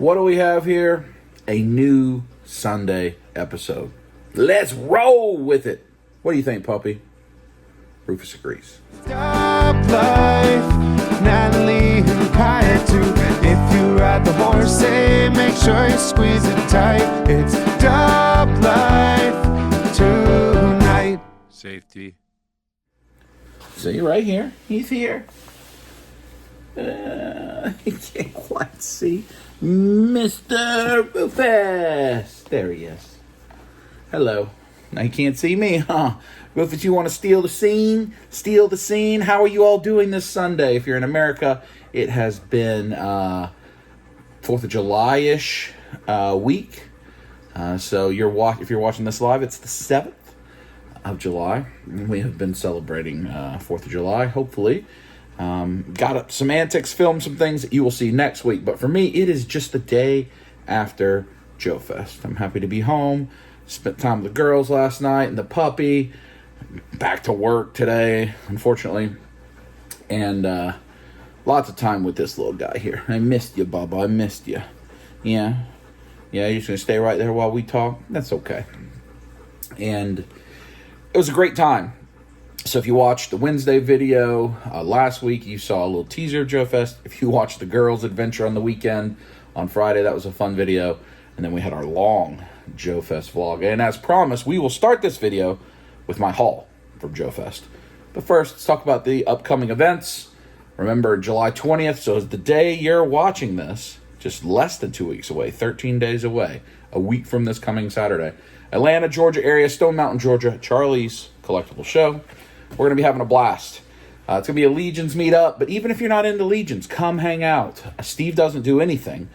What do we have here? A new Sunday episode. Let's roll with it. What do you think, puppy? Rufus agrees. Stop life, Natalie and Kaya too. If you ride the horse, say make sure you squeeze it tight. It's Stop life tonight. Safety. See, right here. He's here. You can't quite see Mr. Rufus. There he is. Hello. Now you can't see me, huh? Rufus, you want to steal the scene? Steal the scene? How are you all doing this Sunday? If you're in America, it has been 4th of July-ish week. So if you're watching this live, it's the 7th of July. We have been celebrating 4th of July, hopefully. Got some antics, filmed some things that you will see next week. But for me, it is just the day after Joe Fest. I'm happy to be home. Spent time with the girls last night and the puppy. Back to work today, unfortunately. And lots of time with this little guy here. I missed you, Bubba. I missed you. Yeah, you're just going to stay right there while we talk? That's okay. And it was a great time. So if you watched the Wednesday video last week, you saw a little teaser of Joe Fest. If you watched the girls' adventure on the weekend on Friday, that was a fun video. And then we had our long Joe Fest vlog. And as promised, we will start this video with my haul from Joe Fest. But first, let's talk about the upcoming events. Remember, July 20th, so is the day you're watching this, just less than 2 weeks away, 13 days away, a week from this coming Saturday. Atlanta, Georgia area, Stone Mountain, Georgia, Charlie's Collectible Show. We're going to be having a blast. It's going to be a Legions meetup, but even if you're not into Legions, come hang out. Steve doesn't do anything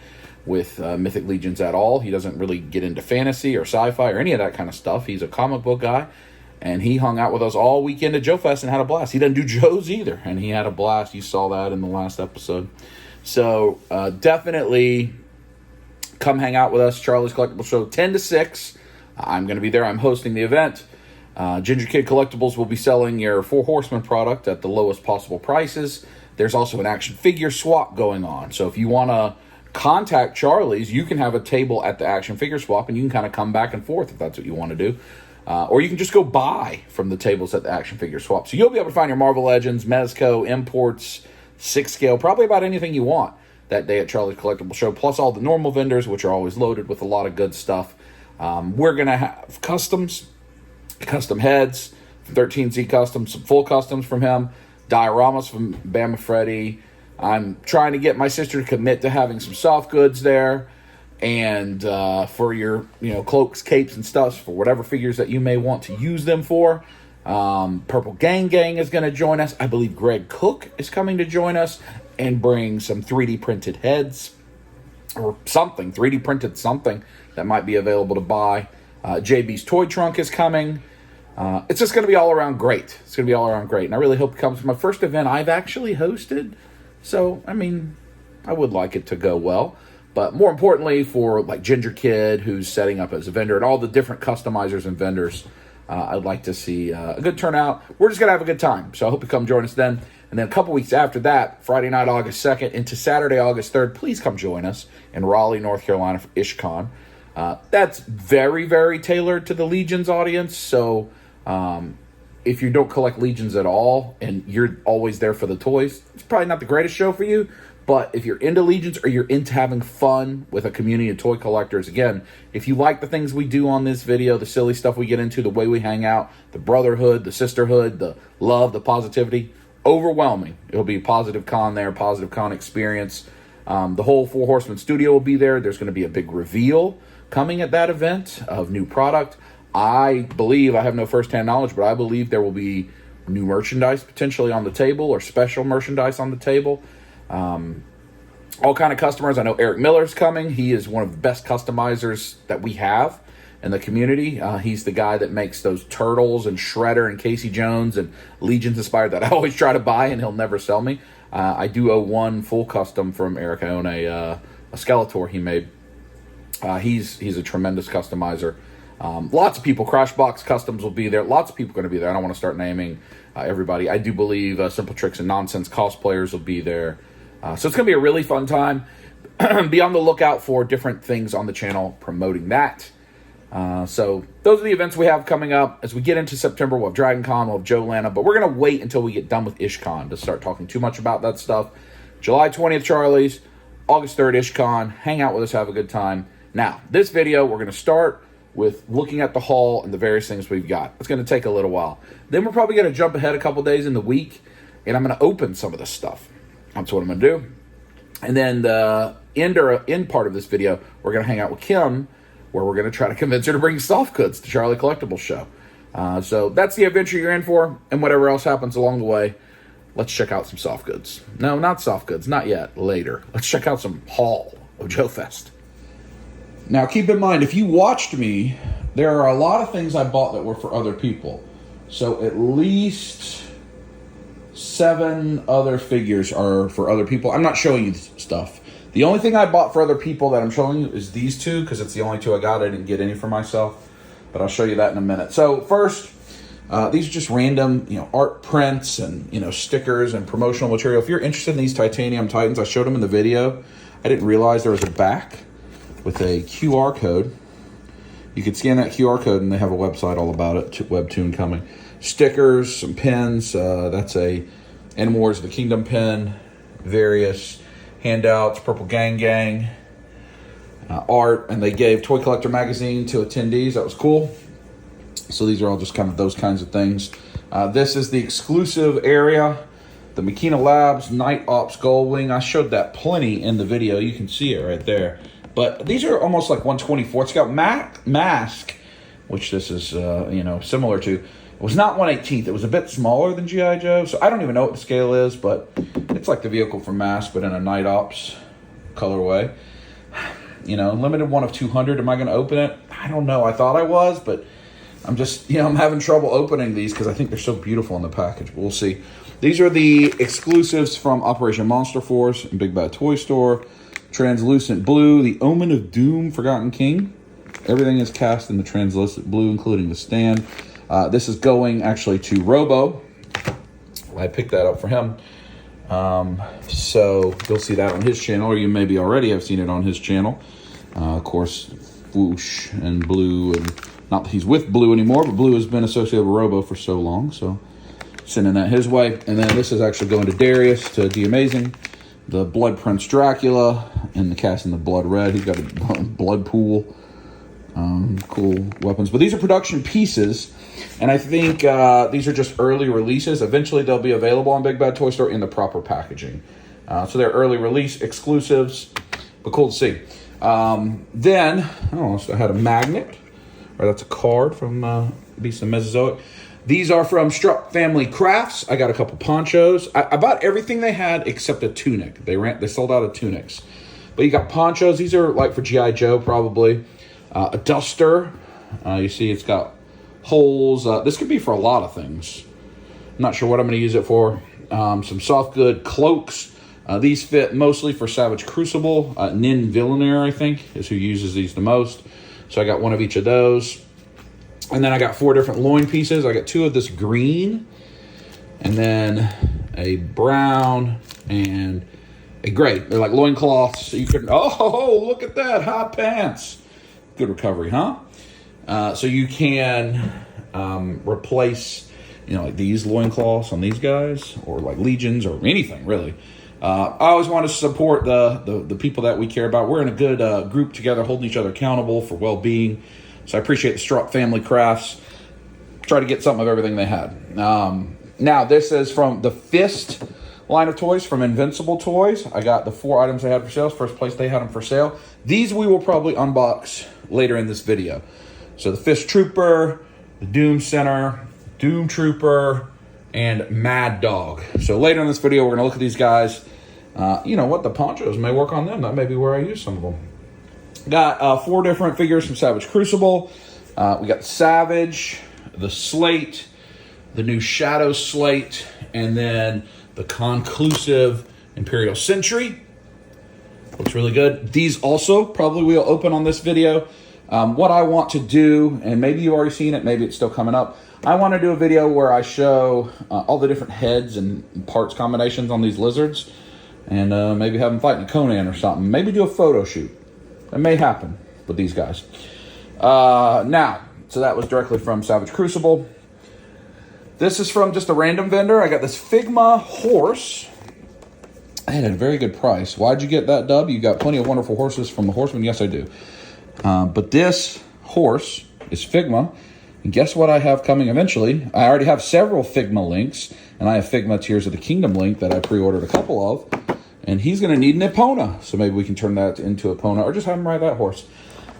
with Mythic Legions at all. He doesn't really get into fantasy or sci-fi or any of that kind of stuff. He's a comic book guy, and he hung out with us all weekend at Joe Fest and had a blast. He doesn't do Joe's either, and he had a blast. You saw that in the last episode. So definitely come hang out with us, Charlie's Collectible Show, 10 to 6. I'm going to be there. I'm hosting the event. Ginger Kid Collectibles will be selling your Four Horsemen product at the lowest possible prices. There's also an action figure swap going on. So if you want to contact Charlie's, you can have a table at the action figure swap, and you can kind of come back and forth if that's what you want to do. Or you can just go buy from the tables at the action figure swap. So you'll be able to find your Marvel Legends, Mezco, imports, 6-scale, probably about anything you want that day at Charlie's Collectible Show, plus all the normal vendors, which are always loaded with a lot of good stuff. We're going to have custom heads from 13Z Customs, some full customs from him, dioramas from Bama Freddy. I'm trying to get my sister to commit to having some soft goods there, and for your cloaks, capes, and stuff for whatever figures that you may want to use them for. Purple Gang is going to join us. I believe Greg Cook is coming to join us and bring some 3D printed heads or something, 3D printed something that might be available to buy. JB's Toy Trunk is coming. It's just going to be all around great. It's going to be all around great. And I really hope it comes to my first event I've actually hosted. So, I mean, I would like it to go well. But more importantly, for like Ginger Kid, who's setting up as a vendor, and all the different customizers and vendors, I'd like to see a good turnout. We're just going to have a good time. So I hope you come join us then. And then a couple weeks after that, Friday night, August 2nd, into Saturday, August 3rd, please come join us in Raleigh, North Carolina for IshCon. That's very, very tailored to the Legions audience. So if you don't collect Legions at all and you're always there for the toys, it's probably not the greatest show for you. But if you're into Legions or you're into having fun with a community of toy collectors, again, if you like the things we do on this video, the silly stuff we get into, the way we hang out, the brotherhood, the sisterhood, the love, the positivity, overwhelming. It'll be a positive con there, positive con experience. The whole Four Horsemen studio will be there. There's going to be a big reveal coming at that event of new product. I believe, I have no firsthand knowledge, but I believe there will be new merchandise potentially on the table or special merchandise on the table. All kind of customers. I know Eric Miller's coming. He is one of the best customizers that we have in the community. He's the guy that makes those Turtles and Shredder and Casey Jones and Legions inspired that I always try to buy and he'll never sell me. I do owe one full custom from Eric. I own a Skeletor he made. He's a tremendous customizer. Lots of people, Crashbox Customs will be there. Lots of people are going to be there. I don't want to start naming everybody. I do believe Simple Tricks and Nonsense cosplayers will be there. So it's going to be a really fun time. be on the lookout for different things on the channel promoting that. So those are the events we have coming up. As we get into September, we'll have Dragon Con, we'll have Joe Lana, but we're going to wait until we get done with IshCon to start talking too much about that stuff. July 20th, Charlie's, August 3rd, IshCon. Hang out with us, have a good time. Now, this video, we're going to start with looking at the haul and the various things we've got. It's going to take a little while. Then we're probably going to jump ahead a couple days in the week, and I'm going to open some of this stuff. That's what I'm going to do. And then the end part of this video, we're going to hang out with Kim, where we're going to try to convince her to bring soft goods to Charlie Collectible Show. So that's the adventure you're in for, and whatever else happens along the way, let's check out some soft goods. No, not soft goods, not yet, later. Let's check out some haul of Joe Fest. Now, keep in mind, if you watched me, there are a lot of things I bought that were for other people. So at least 7 other figures are for other people. I'm not showing you stuff. The only thing I bought for other people that I'm showing you is these 2, because it's the only 2 I got. I didn't get any for myself, but I'll show you that in a minute. So first, these are just random, art prints and, stickers and promotional material. If you're interested in these Titanium Titans, I showed them in the video. I didn't realize there was a back with a QR code. You could scan that QR code, and they have a website all about it, Webtoon coming. Stickers, some pins. That's a N Wars of the Kingdom pin. Various handouts, Purple Gang Gang, art, and they gave Toy Collector Magazine to attendees. That was cool. So these are all just kind of those kinds of things. This is the exclusive area, the Makina Labs Night Ops Gullwing. I showed that plenty in the video. You can see it right there. But these are almost like 1/24. It's got mask, which this is similar to. It was not 1/18. It was a bit smaller than G.I. Joe, so I don't even know what the scale is, but it's like the vehicle from Mask, but in a Night Ops colorway. Limited one of 200. Am I going to open it? I don't know. I thought I was, but I'm just, I'm having trouble opening these because I think they're so beautiful in the package. But we'll see. These are the exclusives from Operation Monster Force and Big Bad Toy Store. Translucent Blue, the Omen of Doom, Forgotten King. Everything is cast in the translucent blue, including the stand. This is going actually to Robo. I picked that up for him. So you'll see that on his channel, or you maybe already have seen it on his channel. Of course, Whoosh and Blue, and not that he's with Blue anymore, but Blue has been associated with Robo for so long, so sending that his way. And then this is actually going to Darius, to The Amazing. The Blood Prince Dracula, and the cast in the Blood Red. He's got a blood pool. Cool weapons. But these are production pieces, and I think these are just early releases. Eventually they'll be available on Big Bad Toy Store in the proper packaging. So they're early release exclusives, but cool to see. Then, so I had a magnet, or that's a card from Beast of Mesozoic. These are from Struck Family Crafts. I got a couple ponchos. I bought everything they had except a tunic. They sold out of tunics. But you got ponchos. These are like for G.I. Joe, probably. A duster. You see it's got holes. This could be for a lot of things. I'm not sure what I'm going to use it for. Some soft good cloaks. These fit mostly for Savage Crucible. Nin Villainaire, I think, is who uses these the most. So I got one of each of those. And then I got 4 different loin pieces. I got 2 of this green, and then a brown and a gray. They're like loincloths. So you can, look at that, hot pants. Good recovery, huh? So you can replace, like these loincloths on these guys, or like Legions, or anything, really. I always want to support the people that we care about. We're in a good group together, holding each other accountable for well-being. So I appreciate the Struck Family Crafts. Try to get something of everything they had. Now, this is from the Fist line of toys from Invincible Toys. I got the 4 items they had for sale. First place they had them for sale. These we will probably unbox later in this video. So the Fist Trooper, the Doom Center, Doom Trooper, and Mad Dog. So later in this video, we're going to look at these guys. The ponchos may work on them. That may be where I use some of them. Got 4 different figures from Savage Crucible. We got Savage, the Slate, the new Shadow Slate, and then the conclusive Imperial Sentry. Looks really good. These also probably will open on this video. What I want to do, and maybe you've already seen it, maybe it's still coming up, I want to do a video where I show all the different heads and parts combinations on these lizards. and maybe have them fight in a Conan or something. Maybe do a photo shoot. That may happen with these guys. Now, so that was directly from Savage Crucible. This is from just a random vendor. I got this Figma horse. I had a very good price. Why'd you get that, Dub? You got plenty of wonderful horses from the Horseman. Yes, I do. But this horse is Figma. And guess what I have coming eventually? I already have several Figma links. And I have Figma Tears of the Kingdom link that I pre-ordered a couple of. And he's going to need an Epona. So maybe we can turn that into Epona or just have him ride that horse.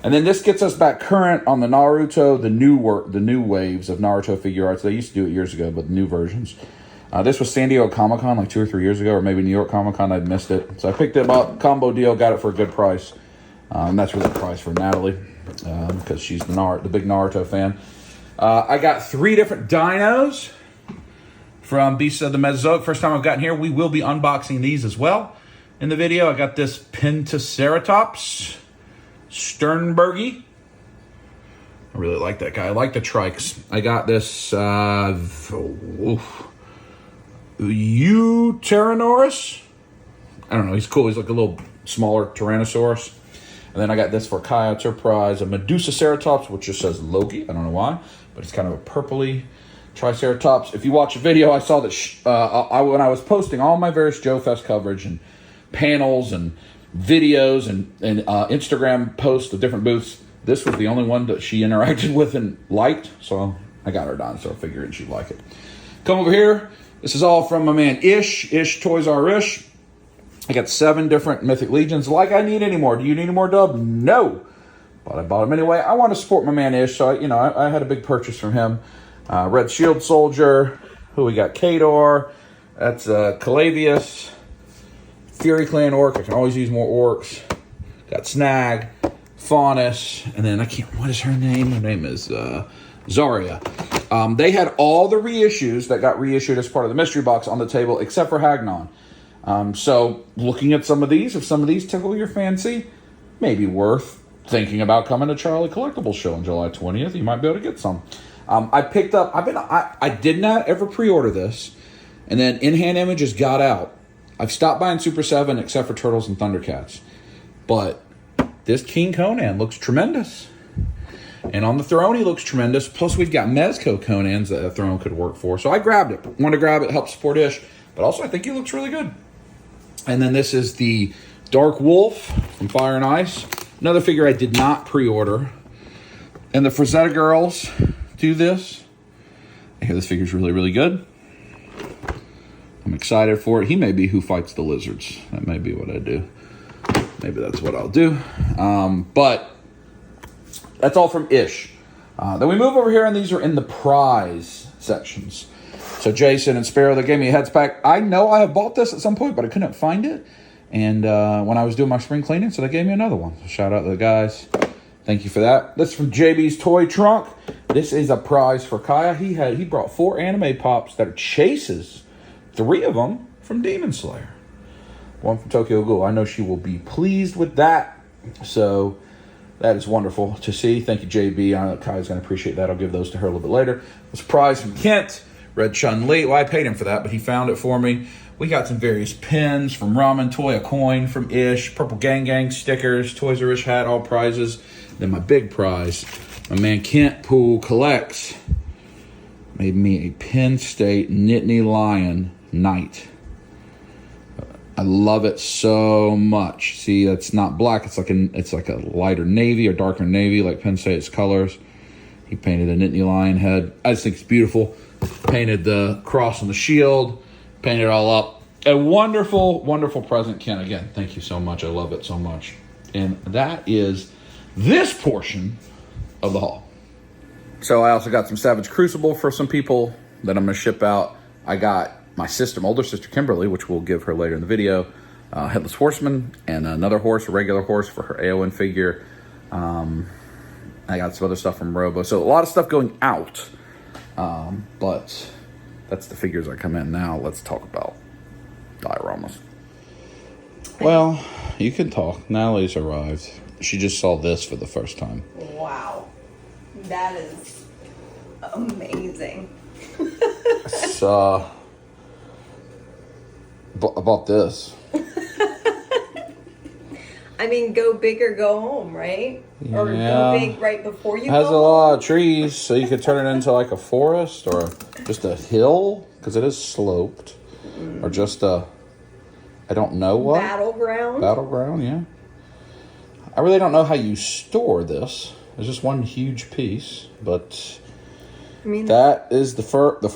And then this gets us back current on the Naruto, the new waves of Naruto figure arts. They used to do it years ago, but the new versions. This was San Diego Comic-Con like 2 or 3 years ago, or maybe New York Comic-Con. I'd missed it. So I picked it up, combo deal, got it for a good price. And that's really the price for Natalie, because she's the big Naruto fan. I got 3 different dinos from Beasts of the Mesozoic. First time I've gotten here. We will be unboxing these as well in the video. I got this Pentaceratops Sternbergi. I really like that guy. I like the trikes. I got this Euteranosaurus. I don't know. He's cool. He's like a little smaller Tyrannosaurus. And then I got this for Kaya Surprise, a Medusaceratops, which just says Loki. I don't know why, but it's kind of a purpley Triceratops. If you watch a video, I saw that when I was posting all my various Joe Fest coverage and panels and videos and Instagram posts of different booths, this was the only one that she interacted with and liked, so I got her done, so I figured she'd like it. Come over here. This is all from my man Ish Toys R Ish. I got 7 different Mythic Legions. Like I need any more. Do you need any more, Dub? No. But I bought them anyway. I want to support my man Ish, so I had a big purchase from him. Red Shield Soldier. Who we got? Kador. That's Calavius. Fury Clan Orc. I can always use more orcs. Got Snag. Faunus. And then what is her name? Her name is Zarya. They had all the reissues that got reissued as part of the mystery box on the table, except for Hagnon. So looking at some of these, if some of these tickle your fancy, maybe worth thinking about coming to Charlie Collectible show on July 20th. You might be able to get some. I picked up, I did not ever pre-order this, and then In-Hand Images got out. I've stopped buying Super 7 except for Turtles and Thundercats. But this King Conan looks tremendous. And on the throne, he looks tremendous. Plus, we've got Mezco Conans that a throne could work for. So I grabbed it. Want to grab it, help support Ish. But also, I think he looks really good. And then this is the Dark Wolf from Fire and Ice. Another figure I did not pre-order. And the Frazetta girls do this. I hear this figure's really, really good. I'm excited for it. He may be Who Fights the Lizards. That may be what I do. Maybe that's what I'll do. But that's all from Ish. Then we move over here, and these are in the prize sections. So Jason and Sparrow, they gave me a heads pack. I know I have bought this at some point, but I couldn't find it. And when I was doing my spring cleaning, so they gave me another one. So shout out to the guys. Thank you for that. This is from JB's Toy Trunk. This is a prize for Kaya. He brought 4 anime pops that are chases. 3 of them from Demon Slayer. 1 from Tokyo Ghoul. I know she will be pleased with that. So that is wonderful to see. Thank you, JB. I know Kaya's going to appreciate that. I'll give those to her a little bit later. This prize from Kent. Red Chun-Li. Well, I paid him for that, but he found it for me. We got some various pins from Ramen Toy, a coin from Ish, Purple Gang Gang stickers, Toys R Us hat, all prizes. Then my big prize, my man Kent Poole Collects made me a Penn State Nittany Lion Knight. I love it so much. See, it's not black. It's like a lighter navy or darker navy, like Penn State's colors. He painted a Nittany Lion head. I just think it's beautiful. Painted the cross on the shield. Painted it all up. A wonderful, wonderful present, Ken. Again, thank you so much. I love it so much. And that is this portion of the haul. So I also got some Savage Crucible for some people that I'm going to ship out. I got my older sister Kimberly, which we'll give her later in the video, Headless Horseman, and another horse, a regular horse for her AON figure. I got some other stuff from Robo. So a lot of stuff going out. But that's the figures that come in now. Let's talk about dioramas. Well, you can talk. Natalie's arrived. She just saw this for the first time. Wow. That is amazing. I bought this. I mean, go big or go home, right? Yeah. Or go big right before you It has go a lot home. of trees, so you could turn it into like a forest or just a hill, because it is sloped. Or just a, I don't know what. Battleground. Battleground, yeah. I really don't know how you store this. There's just one huge piece, but I mean, that is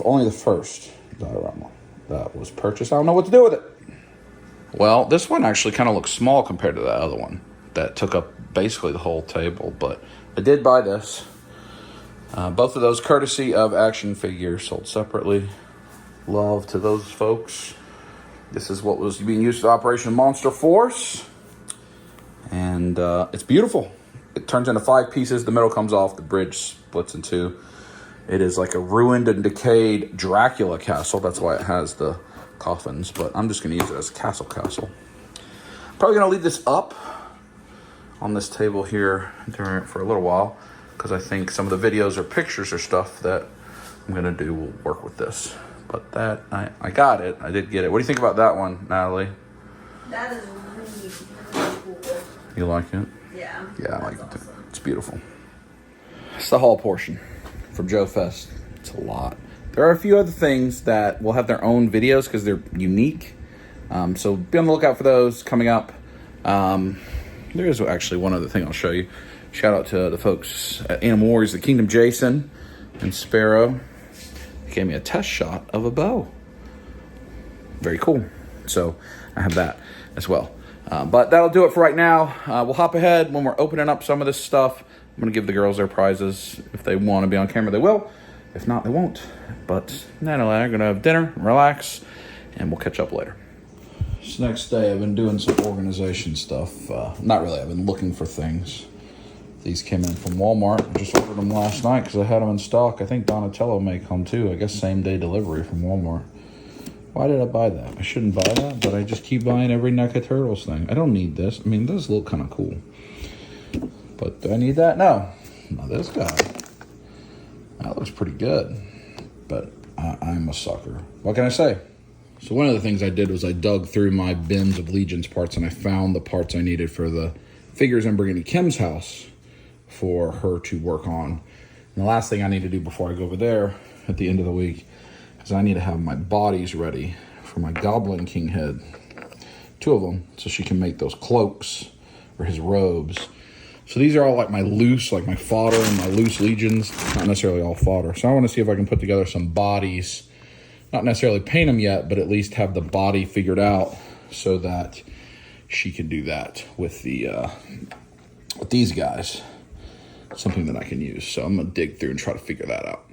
only the first diorama that was purchased. I don't know what to do with it. Well, this one actually kind of looks small compared to the other one that took up basically the whole table, but I did buy this. Both of those courtesy of Action Figures, sold separately. Love to those folks. This is what was being used for Operation Monster Force. And it's beautiful. It turns into 5 pieces. The middle comes off. The bridge splits in 2. It is like a ruined and decayed Dracula castle. That's why it has the coffins. But I'm just going to use it as a castle. Probably going to leave this up on this table here for a little while, because I think some of the videos or pictures or stuff that I'm going to do will work with this. But that, I got it. I did get it. What do you think about that one, Natalie? that is really cool. You like it? Yeah. Yeah, I like that's it too. awesome. It's beautiful. It's the haul portion from Joe Fest. It's a lot. There are a few other things that will have their own videos because they're unique. So be on the lookout for those coming up. There is actually one other thing I'll show you. Shout out to the folks at Animal Warriors, the Kingdom Jason and Sparrow. They gave me a test shot of a bow. Very cool. So I have that as well. But that'll do it for right now. We'll hop ahead when we're opening up some of this stuff. I'm going to give the girls their prizes. If they want to be on camera, they will. If not, they won't. But Natalie and I are going to have dinner, relax, and we'll catch up later. This next day, I've been doing some organization stuff. Not really. I've been looking for things. These came in from Walmart. I just ordered them last night because I had them in stock. I think Donatello may come too. I guess same day delivery from Walmart. Why did I buy that? I shouldn't buy that, but I just keep buying every NECA Turtles thing. I don't need this. I mean, this look kind of cool. But do I need that? No. No, this guy. That looks pretty good. But I'm a sucker. What can I say? So one of the things I did was I dug through my bins of Legion's parts and I found the parts I needed for the figures I'm bringing to Kim's house for her to work on. And the last thing I need to do before I go over there at the end of the week is I need to have my bodies ready for my Goblin King head. 2 of them, so she can make those cloaks or his robes. So these are all like my loose, like my fodder and my loose Legions. Not necessarily all fodder. So I want to see if I can put together some bodies. Not necessarily paint them yet, but at least have the body figured out so that she can do that with these guys. Something that I can use. So I'm going to dig through and try to figure that out.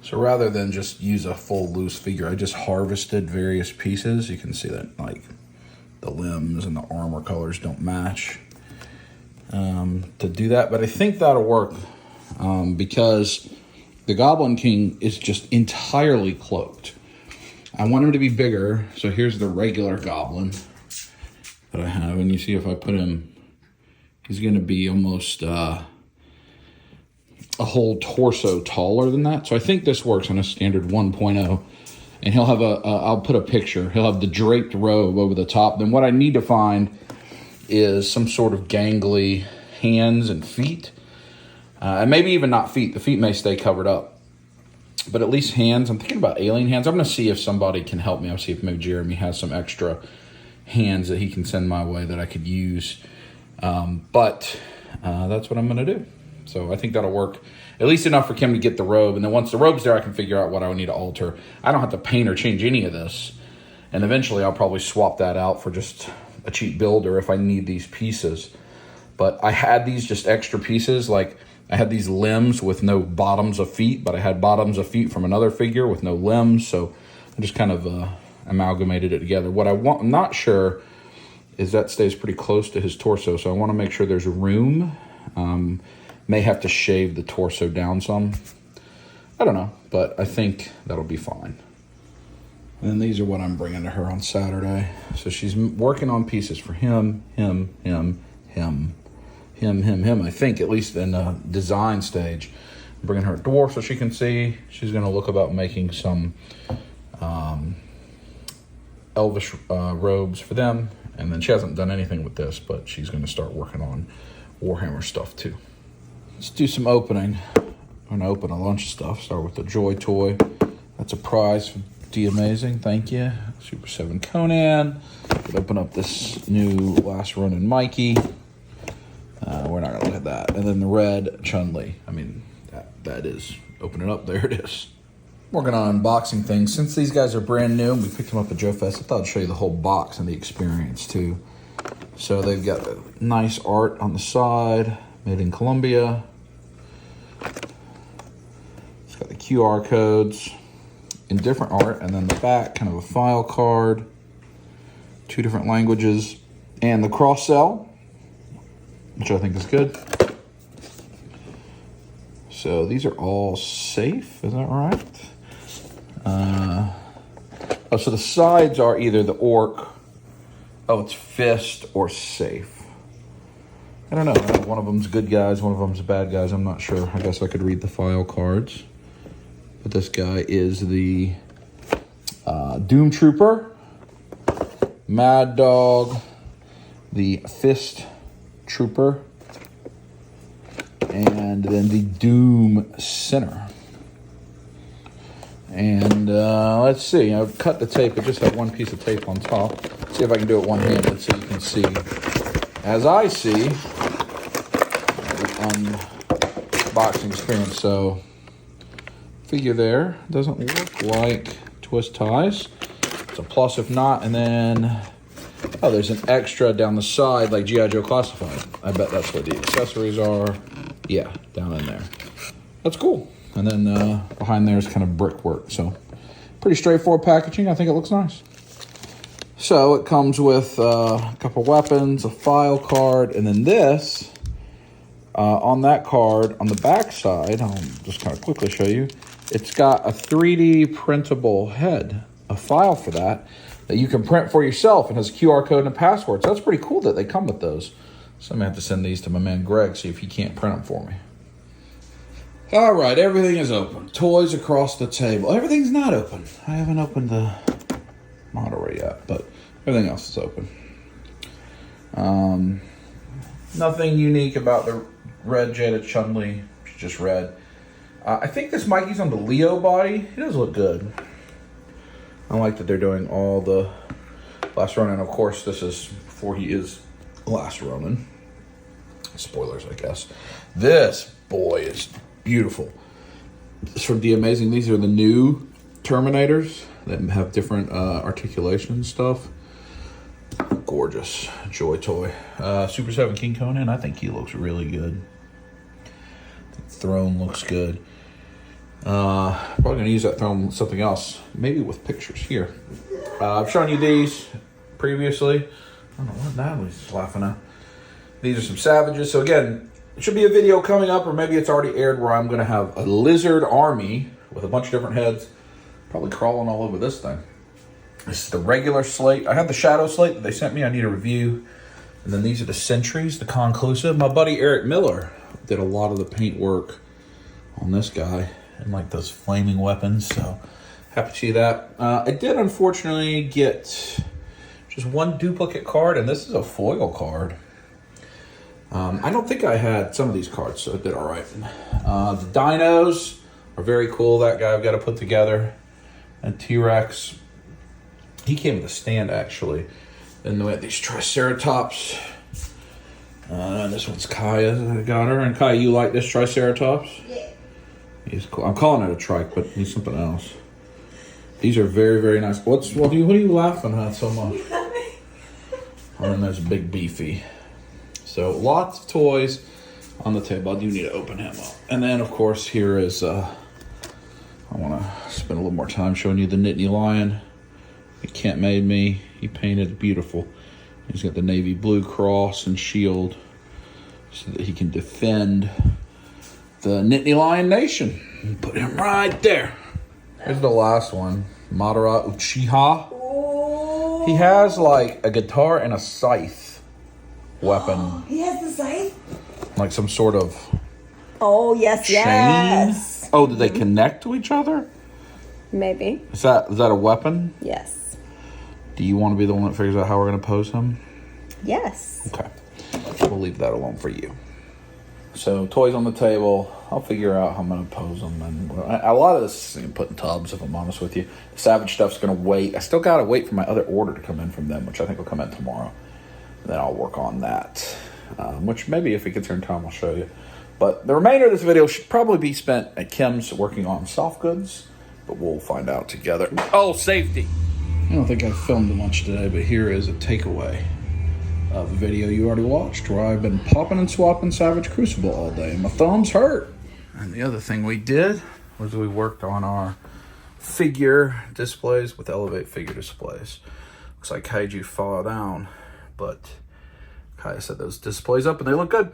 So rather than just use a full loose figure, I just harvested various pieces. You can see that like the limbs and the armor colors don't match to do that. But I think that'll work because the Goblin King is just entirely cloaked. I want him to be bigger. So here's the regular Goblin that I have. And you see if I put him, he's going to be almost a whole torso taller than that. So I think this works on a standard 1.0. And he'll have I'll put a picture. He'll have the draped robe over the top. Then what I need to find is some sort of gangly hands and feet. And maybe even not feet. The feet may stay covered up. But at least hands. I'm thinking about alien hands. I'm going to see if somebody can help me. I'll see if maybe Jeremy has some extra hands that he can send my way that I could use. But that's what I'm going to do. So I think that'll work at least enough for Kim to get the robe. And then once the robe's there, I can figure out what I would need to alter. I don't have to paint or change any of this. And eventually I'll probably swap that out for just a cheap builder if I need these pieces. But I had these just extra pieces. Like I had these limbs with no bottoms of feet, but I had bottoms of feet from another figure with no limbs. So I just kind of amalgamated it together. What I'm not sure is that stays pretty close to his torso. So I want to make sure there's room. May have to shave the torso down some. I don't know, but I think that'll be fine. And then these are what I'm bringing to her on Saturday. So she's working on pieces for him, I think, at least in the design stage. I'm bringing her a dwarf so she can see. She's going to look about making some Elvish robes for them. And then she hasn't done anything with this, but she's going to start working on Warhammer stuff too. Let's do some opening. I'm going to open a bunch of stuff. Start with the Joy toy. That's a prize from D Amazing. Thank you. Super 7 Conan. Could open up this new Last Ronin Mikey. We're not going to look at that. And then the red Chun-Li. I mean, that is. Open it up. There it is. Working on unboxing things. Since these guys are brand new, we picked them up at Joe Fest. I thought I'd show you the whole box and the experience too. So they've got the nice art on the side, made in Colombia. It's got the QR codes in different art, and then the back, kind of a file card, 2 different languages, and the cross sell, which I think is good. So these are all safe, is that right? So the sides are either the orc, it's fist or safe. I don't know. One of them's good guys, one of them's bad guys. I'm not sure. I guess I could read the file cards. But this guy is the Doom Trooper, Mad Dog, the Fist Trooper, and then the Doom Sinner. And let's see, I've cut the tape. I just have one piece of tape on top. See if I can do it one-handed so you can see, as I see, the unboxing experience. So, figure there. Doesn't look like twist ties. It's a plus if not. And then, there's an extra down the side like G.I. Joe Classified. I bet that's where the accessories are. Yeah, down in there. That's cool. And then behind there is kind of brickwork. So pretty straightforward packaging. I think it looks nice. So it comes with a couple weapons, a file card, and then this, on that card, on the back side, I'll just kind of quickly show you, it's got a 3D printable head, a file for that you can print for yourself, and has a QR code and a password. So that's pretty cool that they come with those. So I'm going to have to send these to my man Greg, see if he can't print them for me. All right, everything is open. Toys across the table. Everything's not open. I haven't opened the model yet, but everything else is open. Nothing unique about the red Jada Chun-Li. It's just red. I think this Mikey's on the Leo body. He does look good. I like that they're doing all the Last Ronin. Of course, this is before he is Last Ronin. Spoilers, I guess. This boy is beautiful. It's from D Amazing. These are the new Terminators that have different articulation stuff. Gorgeous Joy toy. Super 7 King Conan. I think he looks really good. The throne looks good. Probably going to use that throne with something else. Maybe with pictures here. I've shown you these previously. I don't know what Natalie's laughing at. These are some Savages. So again, it should be a video coming up, or maybe it's already aired, where I'm going to have a lizard army with a bunch of different heads, probably crawling all over this thing. This is the regular slate. I have the shadow slate that they sent me. I need a review. And then these are the Sentries, the conclusive. My buddy Eric Miller did a lot of the paint work on this guy and like those flaming weapons. So happy to see that. I did unfortunately get just one duplicate card, and this is a foil card. I don't think I had some of these cards, so it did all right. The dinos are very cool. That guy I've got to put together. And T-Rex. He came with a stand, actually. Then we had these Triceratops. This one's Kaya. I got her. And Kaya, you like this Triceratops? Yeah. He's cool. I'm calling it a trike, but he's something else. These are very, very nice. What are you laughing at so much? And then there's Big Beefy. So lots of toys on the table. I do need to open him up. And then, of course, here is, I want to spend a little more time showing you the Nittany Lion. He Kent made me. He painted beautiful. He's got the navy blue cross and shield so that he can defend the Nittany Lion Nation. Put him right there. Here's the last one. Madara Uchiha. Ooh. He has like a guitar and a scythe weapon. He has the scythe? Like some sort of Oh, yes, chain? yes. Oh, did they connect to each other? Maybe. Is that a weapon? Yes. Do you want to be the one that figures out how we're going to pose him? Yes. Okay. We'll leave that alone for you. So, toys on the table. I'll figure out how I'm going to pose them. And a lot of this is going to put in tubs, if I'm honest with you. The Savage stuff's going to wait. I still got to wait for my other order to come in from them, which I think will come in tomorrow. And then I'll work on that. Which maybe if it gets here in time, I'll show you. But the remainder of this video should probably be spent at Kim's working on soft goods. But we'll find out together. Oh, safety! I don't think I filmed much today, but here is a takeaway of a video you already watched where I've been popping and swapping Savage Crucible all day and my thumbs hurt. And the other thing we did was we worked on our figure displays with Elevate figure displays. Looks like Kaiju fall down, but Kaya set those displays up and they look good.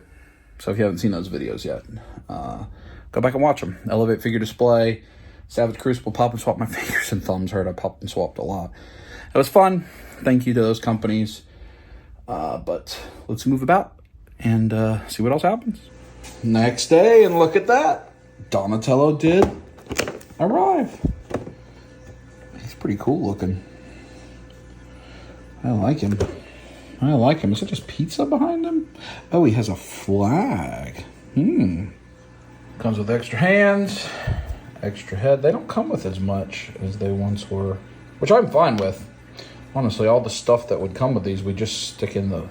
So if you haven't seen those videos yet, go back and watch them. Elevate figure display, Savage Crucible, pop and swap. My fingers and thumbs hurt. I popped and swapped a lot. It was fun. Thank you to those companies. But let's move about and see what else happens. Next day, and look at that. Donatello did arrive. He's pretty cool looking. I like him. I like him. Is it just pizza behind him? Oh, he has a flag. Comes with extra hands, extra head. They don't come with as much as they once were, which I'm fine with. Honestly, all the stuff that would come with these, we just stick in the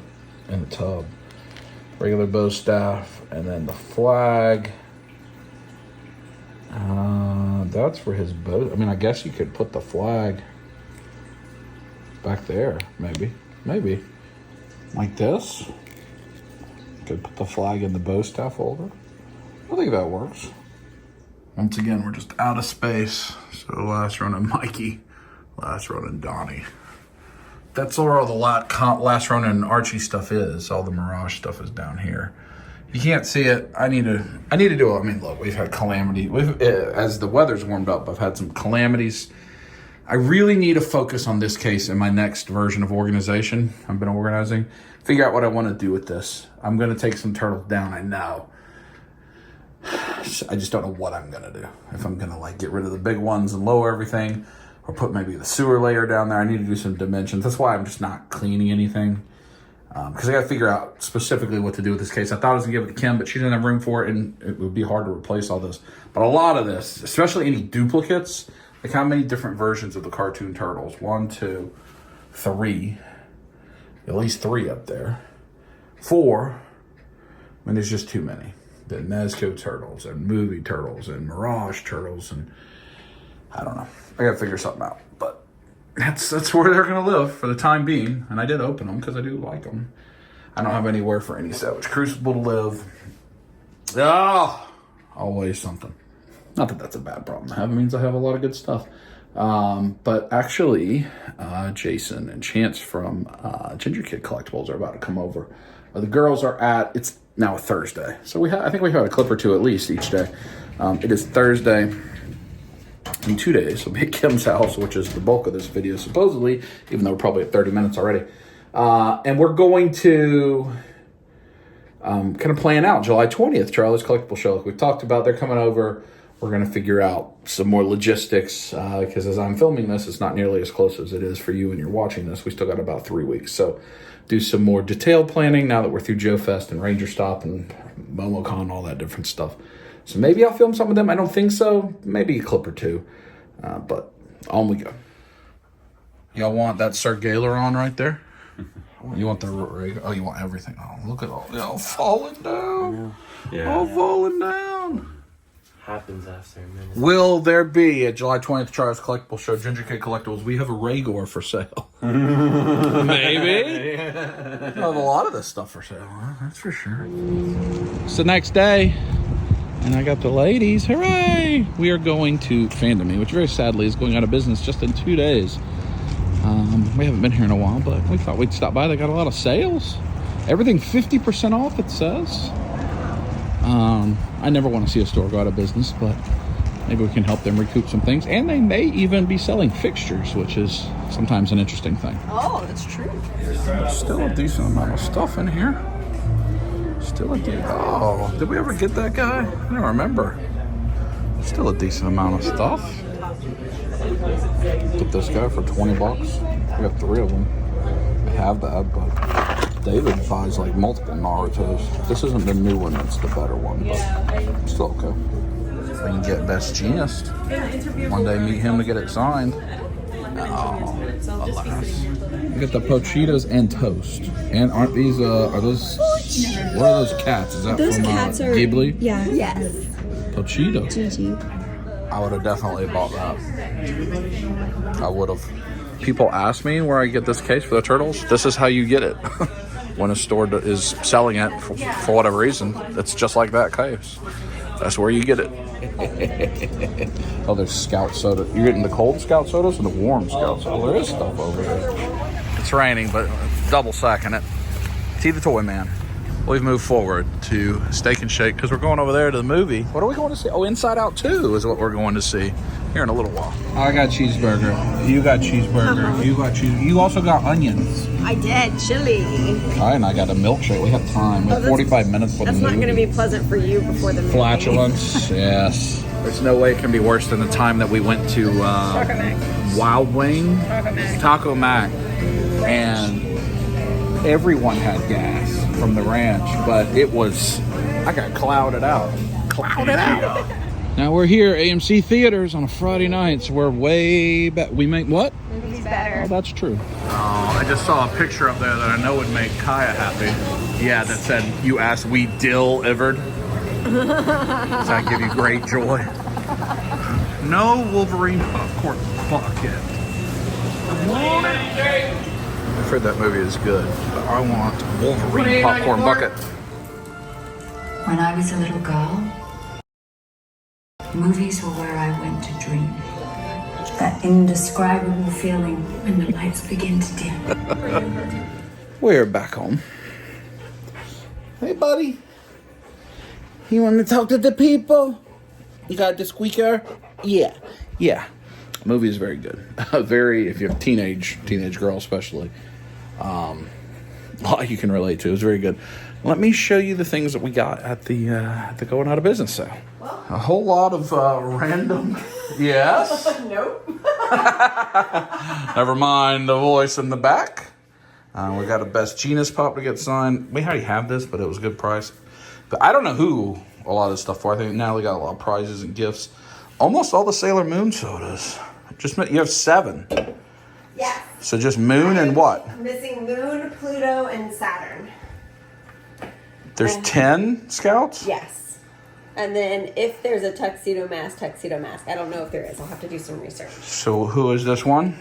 tub. Regular bow staff, and then the flag. That's for his bow. I mean, I guess you could put the flag back there, maybe. Like this. Could put the flag in the bow staff holder. I think that works. Once again, we're just out of space. So last run of Mikey, last run of Donnie. That's where all the last run and Archie stuff is. All the Mirage stuff is down here. You can't see it. I need to do it. I mean, look, we've had calamity. As the weather's warmed up, I've had some calamities. I really need to focus on this case in my next version of organization. I've been organizing. Figure out what I want to do with this. I'm going to take some turtles down, I know. I just don't know what I'm going to do. If I'm going to like get rid of the big ones and lower everything, or put maybe the sewer layer down there. I need to do some dimensions. That's why I'm just not cleaning anything. Because I got to figure out specifically what to do with this case. I thought I was going to give it to Kim, but she didn't have room for it, and it would be hard to replace all this. But a lot of this, especially any duplicates, like how many different versions of the cartoon turtles? 1, 2, 3. At least 3 up there. 4. I mean, there's just too many. The Nezco turtles and movie turtles and Mirage turtles, and I don't know. I got to figure something out. But that's where they're going to live for the time being. And I did open them because I do like them. I don't have anywhere for any Savage Crucible to live. Always something. Not that that's a bad problem to have. It means I have a lot of good stuff. But actually, Jason and Chance from Ginger Kid Collectibles are about to come over. The girls are at, it's now a Thursday. So I think we have a clip or two at least each day. It is Thursday. In 2 days, we'll be at Kim's house, which is the bulk of this video, supposedly, even though we're probably at 30 minutes already. And we're going to kind of plan out July 20th, Charlie's Collectible Show. Like we've talked about, they're coming over. We're going to figure out some more logistics because as I'm filming this, it's not nearly as close as it is for you and you're watching this. We still got about 3 weeks. So do some more detailed planning now that we're through Joe Fest and Ranger Stop and MomoCon, all that different stuff. So maybe I'll film some of them. I don't think so. Maybe a clip or two. But on we go. Y'all want that Sir Galeron right there? You want the rig? Oh, you want everything. Oh, look at all falling down. Yeah. All falling down. Happens after a minute. Will there be a July 20th Charles Collectible Show, Ginger Kid Collectibles? We have a Rhaegar for sale. Maybe. We have a lot of this stuff for sale, huh? That's for sure. It's the next day, and I got the ladies. Hooray! We are going to Fandom, which very sadly is going out of business just in 2 days. We haven't been here in a while, but we thought we'd stop by. They got a lot of sales. Everything 50% off, it says. I never want to see a store go out of business, but maybe we can help them recoup some things. And they may even be selling fixtures, which is sometimes an interesting thing. Oh, that's true. Still a decent amount of stuff in here. Still a decent... Oh, did we ever get that guy? I don't remember. Still a decent amount of stuff. Get this guy for $20. I got 3 of them. I have that, but David buys like multiple Narutos. This isn't the new one, it's the better one, but still okay. We can get Best Genius. One day meet him to get it signed. Oh, alas. We got the Pochitos and toast. And aren't these, are those, what are those cats? Is that Those from cats are Ghibli? Yeah. Yes. Pochito. Gigi. I would have definitely bought that. I would have. People ask me where I get this case for the turtles. This is how you get it. When a store is selling it for whatever reason, it's just like that case. That's where you get it. Oh, there's Scout soda. You're getting the cold Scout sodas and the warm Scout soda. There is stuff over there. It's raining, but double sacking it. T the Toy Man. We've moved forward to Steak and Shake because we're going over there to the movie. What are we going to see? Oh, Inside Out 2 is what we're going to see here in a little while. I got cheeseburger. You got cheeseburger. You got cheese. You also got onions. I did. Chili. All right, and I got a milkshake. We have time. We have 45 minutes for the movie. That's not going to be pleasant for you before the movie. Flatulence, yes. There's no way it can be worse than the time that we went to Wild Wing, Taco Mac, and everyone had gas from the ranch, but I got clouded out. Now we're here, AMC Theaters on a Friday night, so we're way back. We make what? Movies better. Oh, that's true. Oh, I just saw a picture up there that I know would make Kaya happy. Yeah, that said, you asked we delivered. Does that give you great joy? No Wolverine popcorn bucket. I've heard that movie is good, but I want Wolverine popcorn bucket. When I was a little girl, movies were where I went to dream. That indescribable feeling when the lights begin to dim. We're back home. Hey, buddy. You want to talk to the people? You got the squeaker? Yeah. Movie is very good. Very, if you're a teenage girl especially, a lot you can relate to. It's very good. Let me show you the things that we got at the going out of business sale. A whole lot of random. Yes. Nope. Never mind the voice in the back. We got a Best Genius pop to get signed. We already have this, but it was a good price. But I don't know who a lot of this stuff for. I think Natalie got a lot of prizes and gifts. Almost all the Sailor Moon sodas. You have 7. Yes. So just Moon and what? Missing Moon, Pluto, and Saturn. There's 10 Scouts? Yes. And then if there's a tuxedo mask. I don't know if there is. I'll have to do some research. So who is this one?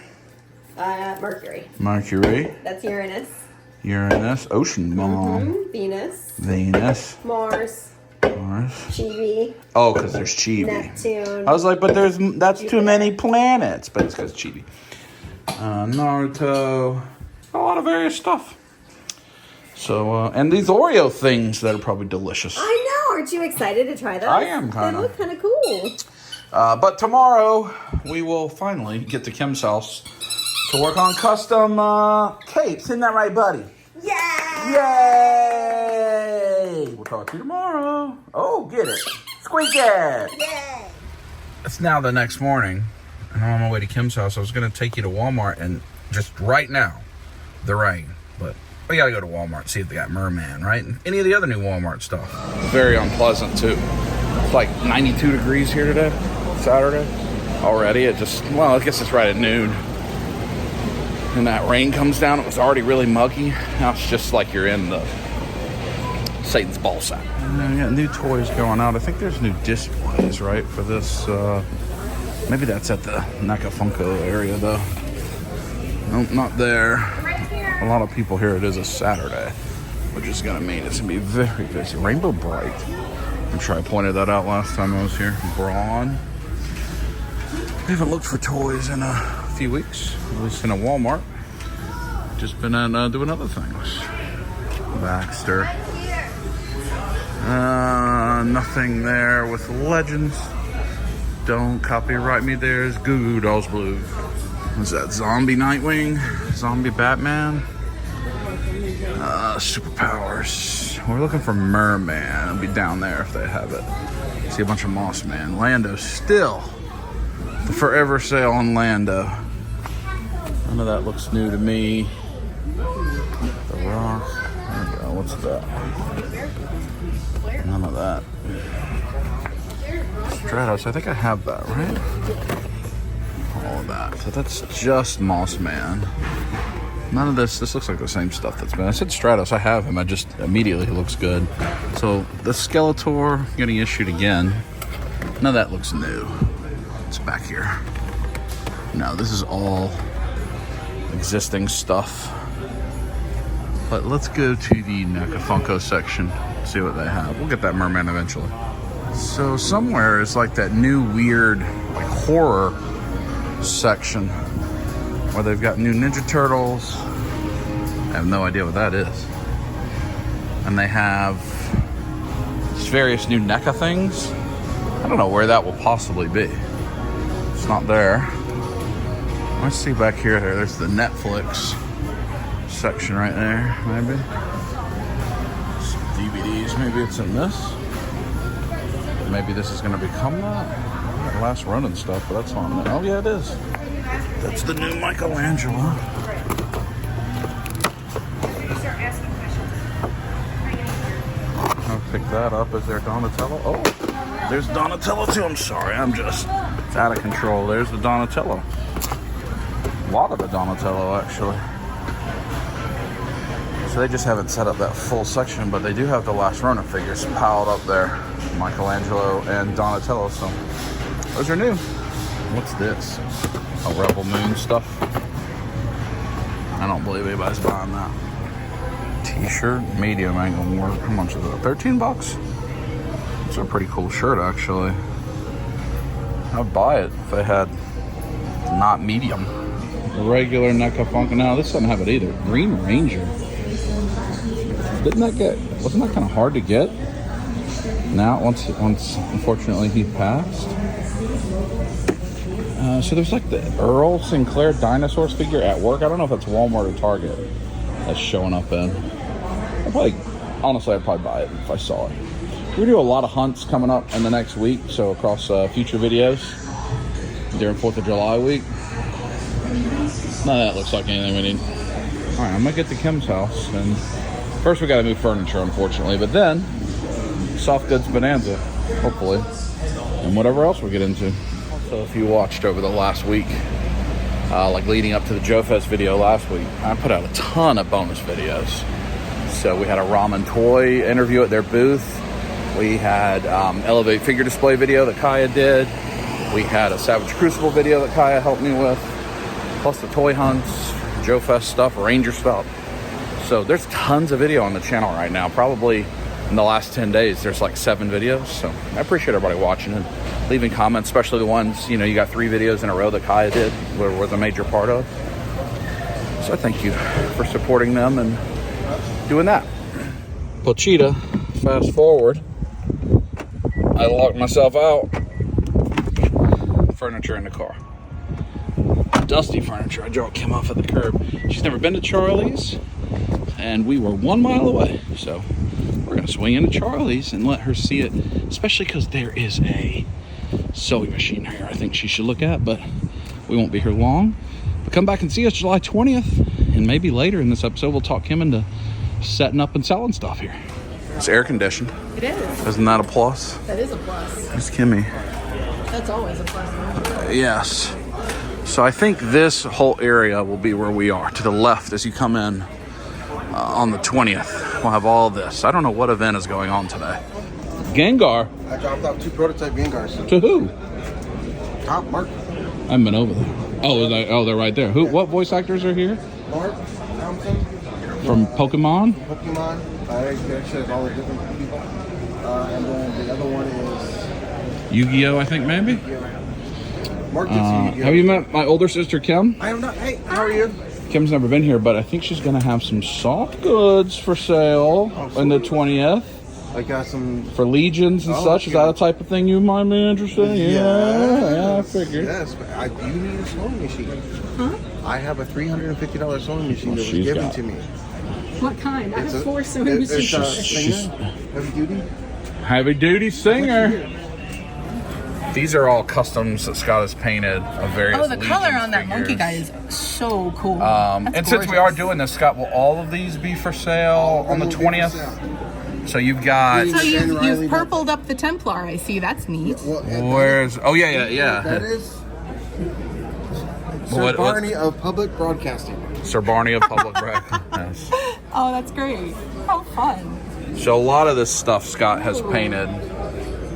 Mercury. Mercury. That's Uranus. Ocean Mom. Venus. Mars. Chibi. Oh, because there's Chibi. Neptune. I was like, but that's too many planets. But it's because Chibi. Naruto. A lot of various stuff. So, and these Oreo things that are probably delicious. I know. Aren't you excited to try those? I am kind of. They look kind of cool. But tomorrow, we will finally get to Kim's house to work on custom capes. Isn't that right, buddy? Yeah! Yay! We'll talk to you tomorrow. Oh, get it. Squeak it! Yay! It's now the next morning, and I'm on my way to Kim's house. I was going to take you to Walmart, and just right now, the rain. But we got to go to Walmart and see if they got Merman, right? And any of the other new Walmart stuff. Very unpleasant, too. It's like 92 degrees here today, Saturday. Already, I guess it's right at noon. And that rain comes down. It was already really muggy. Now it's just like you're in the Satan's ball sack. And we got new toys going out. I think there's new displays, right, for this. Maybe that's at the Naka Funko area, though. Nope, not there. A lot of people here. It is a Saturday, which is going to mean it's going to be very busy. Rainbow Bright. I'm sure I pointed that out last time I was here. Braun. We haven't looked for toys in a few weeks, at least in a Walmart. Just been doing other things. Baxter. Nothing there with Legends. Don't copyright me. There's Goo Goo Dolls Blue. What's that? Zombie Nightwing? Zombie Batman? Superpowers. We're looking for Merman. It'll be down there if they have it. See a bunch of Moss Man. Lando still. The forever sale on Lando. None of that looks new to me. The Rock. There we go. What's that? None of that. Stratos. I think I have that, right? All of that. So that's just Moss Man. None of this. This looks like the same stuff that's been. I said Stratos. I have him. I just immediately he looks good. So the Skeletor getting issued again. None of that looks new. It's back here. No, this is all existing stuff. But let's go to the NECA Funko section, see what they have. We'll get that merman eventually. So somewhere is like that new weird like horror section where they've got new Ninja Turtles. I have no idea what that is. And they have various new NECA things. I don't know where that will possibly be. It's not there. Let's see back here. There's the Netflix section right there, maybe. Some DVDs, maybe it's in this. Maybe this is going to become that. Last Ronin stuff, but that's on there. Oh yeah, it is. That's the new Michelangelo. I'll pick that up. Is there Donatello? Oh, there's Donatello too. I'm sorry, it's out of control. There's the Donatello. A lot of the Donatello, actually. So they just haven't set up that full section, but they do have the Last Ronin figures piled up there. Michelangelo and Donatello, so those are new. What's this? A Rebel Moon stuff. I don't believe anybody's buying that. T-shirt, medium angle more. How much is it? 13 bucks? It's a pretty cool shirt, actually. I'd buy it if they had not medium. Regular NECA Funko. No, this doesn't have it either. Green Ranger. Wasn't that kind of hard to get? Now, once unfortunately he passed. So there's like the Earl Sinclair Dinosaurs figure at work. I don't know if that's Walmart or Target that's showing up in. I'd probably buy it if I saw it. We do a lot of hunts coming up in the next week, so across future videos during 4th of July week. None of that looks like anything we need. All right, I'm gonna get to Kim's house, and first we gotta move furniture, unfortunately, but then soft goods bonanza, hopefully, and whatever else we get into. So if you watched over the last week, like leading up to the Joe Fest video last week, I put out a ton of bonus videos. So we had a Ramen Toy interview at their booth. We had Elevate figure display video that Kaya did. We had a Savage Crucible video that Kaya helped me with. Plus the toy hunts, Joe Fest stuff, Ranger stuff. So there's tons of video on the channel right now. Probably in the last 10 days, there's like 7 videos. So I appreciate everybody watching and leaving comments, especially the ones, you got 3 videos in a row that Kaya did, was a major part of. So I thank you for supporting them and doing that. Pochita, fast forward. I locked myself out. Furniture in the car. Dusty furniture. I dropped Kim off at the curb. She's never been to Charlie's, and we were 1 mile away. So we're gonna swing into Charlie's and let her see it, especially because there is a sewing machine here I think she should look at, but we won't be here long. But come back and see us July 20th, and maybe later in this episode we'll talk Kim into setting up and selling stuff here. It's air conditioned. It is. Isn't that a plus? That is a plus. There's Kimmy. That's always a plus. Yes. So I think this whole area will be where we are, to the left as you come in on the 20th. We'll have all this. I don't know what event is going on today. Gengar? I dropped off 2 prototype Gengars. To who? Top Mark. I haven't been over there. Oh, they're right there. Who? What voice actors are here? Mark Thompson. From Pokemon? Pokemon. I actually have all the different people. And then the other one is Yu-Gi-Oh, I think, maybe? Mark gets Yu-Gi-Oh. Have you met my older sister, Kim? I am not. Hey, how are you? Kim's never been here, but I think she's going to have some soft goods for sale on the 20th. I got some For Legions and such. Is that a type of thing you might be interested in? Yeah, I figured. Yes, but you need a sewing machine. Huh? I have a $350 sewing machine that was she's given got to me. What kind? I It's have a- 4 sewing It's machines. a Singer, heavy duty. Heavy duty singer. These are all customs that Scott has painted of various. Oh, the color Legion on that monkey figures. guy is so cool. And since we are doing this, Scott, will all of these be for sale on the 20th? So you've got. So you've purpled up the Templar. I see. That's neat. Where's? Oh yeah. That is Sir Barney of Public Broadcasting. Sir Barney of Public Broadcasting. Yes. Oh, that's great. How fun. So a lot of this stuff Scott has painted.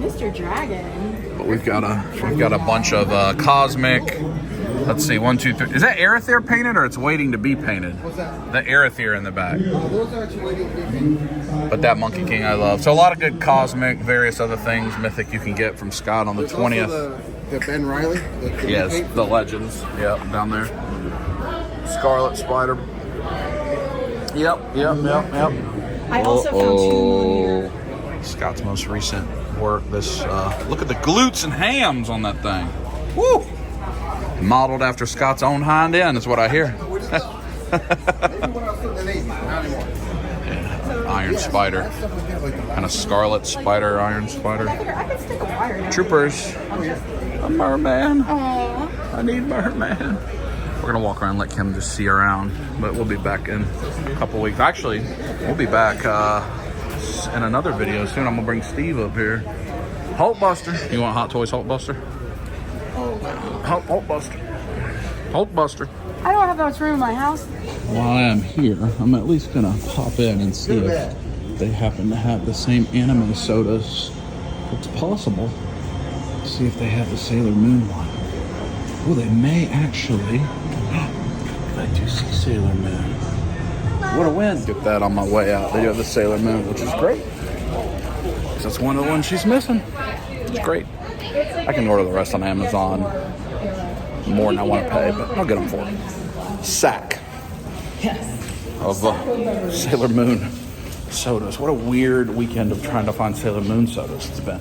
Mr. Dragon. But we've got a bunch of cosmic. Let's see, 1, 2, 3. Is that Arethyr painted or it's waiting to be painted? What's that? The Arethyr in the back. Those are actually waiting to be painted. But that Monkey King I love. So a lot of good cosmic, various other things, mythic you can get from Scott on the 20th. Also the Ben Riley. Yes, the legends. Yep, down there. Scarlet Spider. Yep. I also found 2 more here. Scott's most recent work. This look at the glutes and hams on that thing. Woo! Modeled after Scott's own hind end is what I hear. Iron Spider. Kind of Scarlet Spider, Iron Spider. I could stick a wire down. Troopers. A merman. I need merman. We're gonna walk around, let Kim just see around, but we'll be back in a couple weeks. Actually, we'll be back in another video soon. I'm gonna bring Steve up here. Hulkbuster. You want Hot Toys Hulkbuster? Hulkbuster. Hulkbuster. I don't have much room in my house. While I am here, I'm at least gonna pop in and see if they happen to have the same anime sodas. If it's possible. See if they have the Sailor Moon one. Oh, they may actually. I do see Sailor Moon. What a win. Get that on my way out. They do have the Sailor Moon, which is great. That's one of the ones she's missing. It's great. I can order the rest on Amazon. More than I want to pay, but I'll get them for you. Sack of Sailor Moon sodas. What a weird weekend of trying to find Sailor Moon sodas it's been.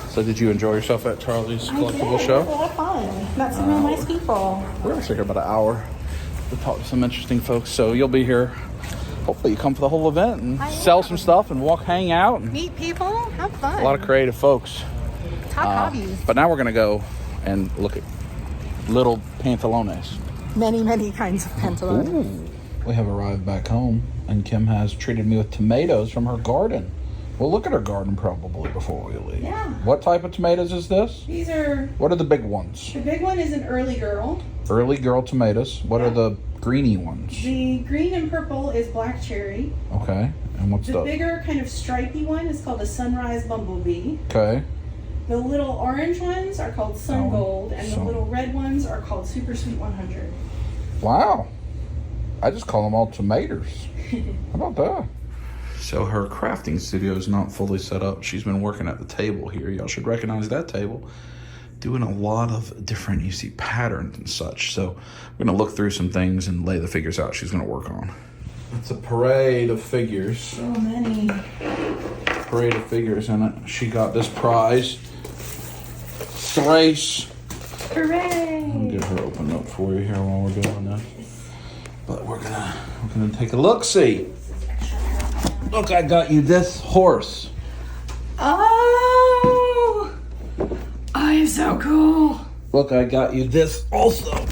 So did you enjoy yourself at Charlie's Collectible show? I had a lot of fun. Met some real nice people. We're actually here about an hour to talk to some interesting folks. So you'll be here. Hopefully you come for the whole event and sell some stuff and hang out. And Meet people, have fun. a lot of creative folks. Top hobbies. But now we're going to go and look at little pantalones. Many kinds of pantaloons. We have arrived back home, and Kim has treated me with tomatoes from her garden. We'll look at her garden probably before we leave. Yeah. What type of tomatoes is this? These are, What are the big ones? the big one is an early girl. Early girl tomatoes. What are the greeny ones? The green and purple is black cherry. Okay. And what's The bigger kind of stripy one is called a sunrise bumblebee. Okay. The little orange ones are called sun gold, and the little red ones are called super sweet 100. Wow. I just call them all tomatoes. How about that? So her crafting studio is not fully set up. She's been working at the table here. Y'all should recognize that table. Doing a lot of different, you see, patterns and such. So we're going to look through some things and lay the figures out she's going to work on. It's a parade of figures. So many. Parade of figures in it. She got this prize. Thrace. Hooray! I'll get her open up for you here while we're doing this. But we're gonna take a look. See. Look, I got you this horse. Oh! Oh, you're so cool. Look, I got you this also.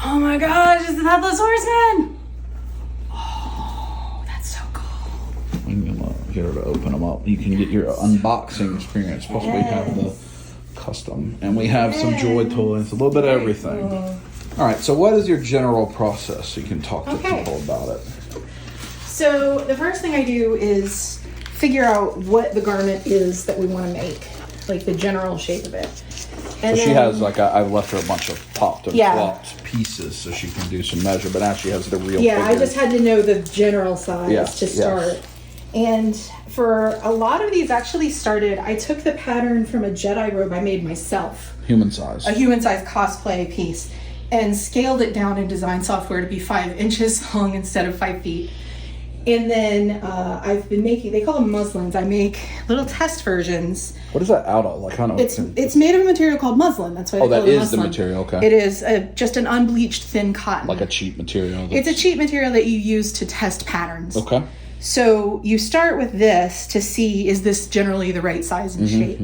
Oh my gosh, it's the Headless Horseman! Oh, that's so cool. I'm gonna get her to open them up. You can get your unboxing experience. Plus, we have the custom, and we have some joy toys, a little bit of everything. Cool. All right. So, what is your general process? So you can talk to Okay. people about it. So the first thing I do is figure out what the garment is that we want to make, like the general shape of it. And So she has I've left her a bunch of popped and Yeah. flopped pieces so she can do some measure, but now she has the real Yeah, I figure. just had to know the general size Yeah, to start. yes. And for a lot of these actually started, I took the pattern from a Jedi robe I made myself, Human size. a human size cosplay piece, and scaled it down in design software to be 5 inches long instead of 5 feet. And then I've been making, they call them muslins. I make little test versions. What is that out of? Like, kind of. It's made of a material called muslin. That's why they that call it is the muslin. material, okay. It is just an unbleached thin cotton. like a cheap material. It's a cheap material that you use to test patterns. Okay. So you start with this to see, is this generally the right size and shape?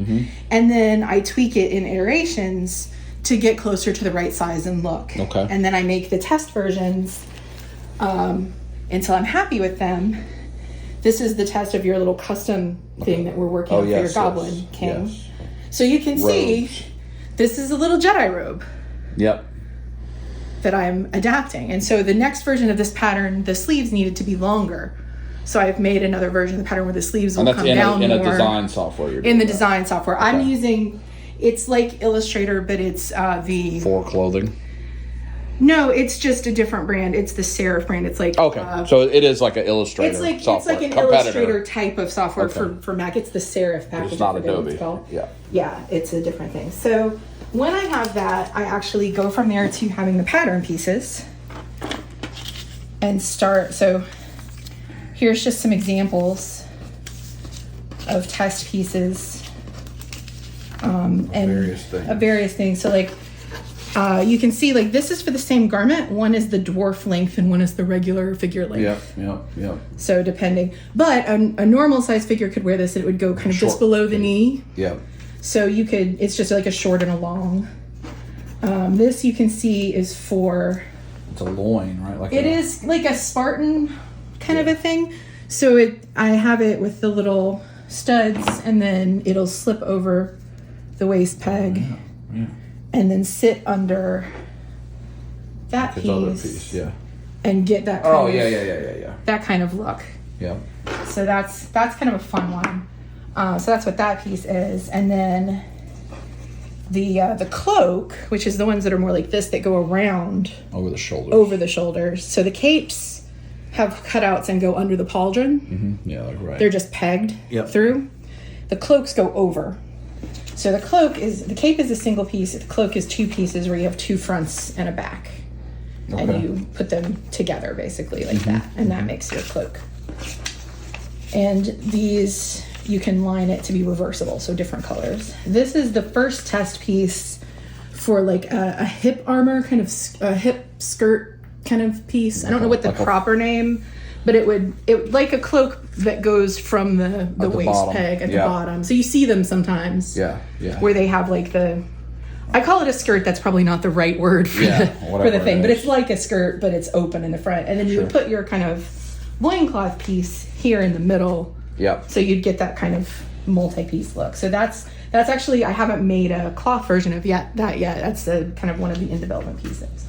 And then I tweak it in iterations to get closer to the right size and look. Okay. And then I make the test versions until I'm happy with them. This is the test of your little custom thing that we're working on for your Goblin King. Yes. So you can see, this is a little Jedi robe. Yep. That I'm adapting. And so the next version of this pattern, the sleeves needed to be longer. So I've made another version of the pattern where the sleeves will come down more. In a design software. You're In the doing design software. Okay. I'm using, it's like Illustrator, but it's the... For clothing? No, it's just a different brand. It's the Serif brand. It's like... Okay. So it is like an Illustrator it's software. like an competitor. Illustrator type of software Okay. for Mac. It's the Serif package. It's not I forget what Adobe. It's called. Yeah. Yeah, it's a different thing. So when I have that, I actually go from there to having the pattern pieces and start. So here's just some examples of test pieces and various things. So like you can see, like, this is for the same garment. One is the dwarf length and one is the regular figure length. Yep. So depending, but a normal size figure could wear this and it would go kind of just below the knee. Yep. So you could, it's just like a short and a long. This you can see is for... It's a loin, right? It is like a Spartan kind of a thing. So I have it with the little studs and then it'll slip over the waist peg and then sit under that piece, and get that kind of, that kind of look. Yeah. So that's kind of a fun one. So that's what that piece is. And then the cloak, which is the ones that are more like this, that go around over the shoulders. So the capes have cutouts and go under the pauldron. Yeah, like right. They're just pegged through. The cloaks go over. So the cape is a single piece. The cloak is two pieces where you have two fronts and a back. Okay. And you put them together basically like that. And that makes your cloak. And these, you can line it to be reversible, so different colors. This is the first test piece for like a hip armor, kind of a hip skirt kind of piece. I don't know what the proper name, but it would like a cloak that goes from the waist bottom. Peg at the bottom. So you see them sometimes. Yeah. Where they have like I call it a skirt. That's probably not the right word for the thing, but it's like a skirt, but it's open in the front. And then you would put your kind of loincloth piece here in the middle. Yep. So you'd get that kind of multi-piece look. So that's actually, I haven't made a cloth version of that yet. That's kind of one of the in development pieces.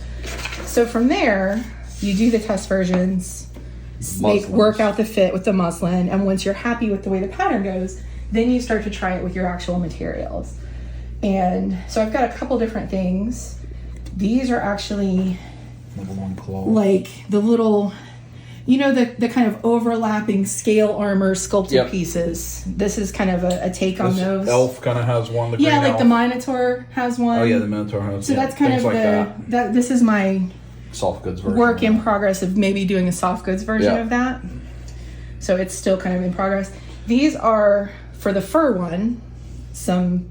So from there, you do the test versions, work out the fit with the muslin, and once you're happy with the way the pattern goes, then you start to try it with your actual materials. And so I've got a couple different things. These are actually like the little, the kind of overlapping scale armor sculpted pieces. This is kind of a take on those. Elf kind of has one. Like elf. The Minotaur has one. Oh yeah, the Minotaur has. So that's kind of like that. This is my soft goods version. Work in progress of maybe doing a soft goods version of that. So it's still kind of in progress. These are for the fur one. Some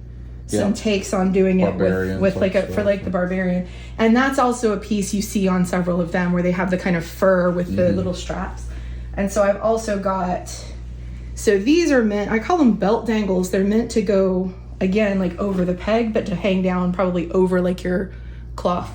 takes on doing it with the barbarian, and that's also a piece you see on several of them where they have the kind of fur with the little straps. And so I've also got, so these are meant, I call them belt dangles. They're meant to go again like over the peg, but to hang down probably over like your cloth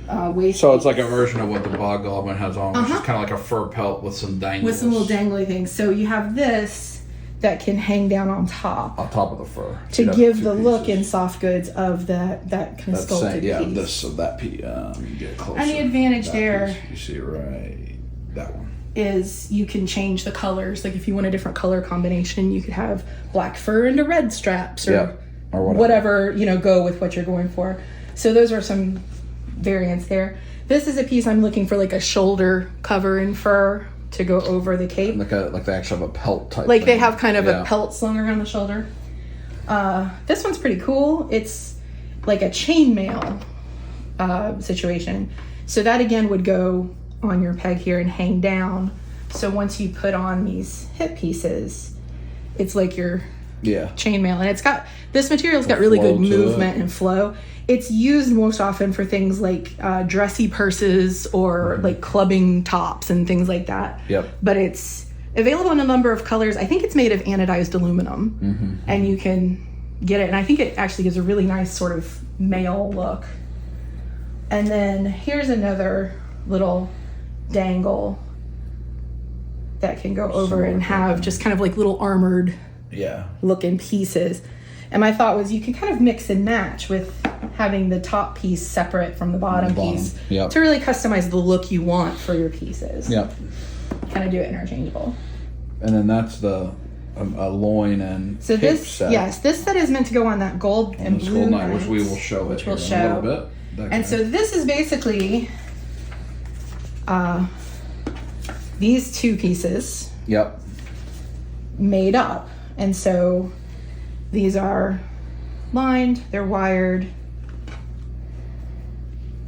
waist. So it's like a version of what the bog goblin has on, which is kind of like a fur pelt with some dangles. With some little dangly things. So you have this that can hang down on top of the fur to give the look in soft goods of that kind of sculpted piece. That piece. You get closer. And the advantage that there, piece, you see right, that one is you can change the colors. Like if you want a different color combination, you could have black fur into red straps or whatever go with what you're going for. So those are some variants there. This is a piece I'm looking for, like a shoulder cover in fur to go over the cape. Like they actually have a pelt type. Like they have kind of a pelt slung around the shoulder. This one's pretty cool. It's like a chainmail situation. So that again would go on your peg here and hang down. So once you put on these hip pieces, it's like your chainmail. And it's got, this material's got really good movement and flow. It's used most often for things like dressy purses or like clubbing tops and things like that. Yep. But it's Available in a number of colors. I think it's made of anodized aluminum, and you can get it. And I think it actually gives a really nice sort of male look. And then here's another little dangle that can go over and have just kind of like little armored looking pieces. And my thought was you can kind of mix and match with having the top piece separate from the bottom piece to really customize the look you want for your pieces. Yep. Kind of do it interchangeable. And then that's the a loin and so hip this set. Yes, this set is meant to go on that gold and blue night, which we will show which it we'll here show. in a little bit. And so this is basically these two pieces made up. And so these are lined, they're wired,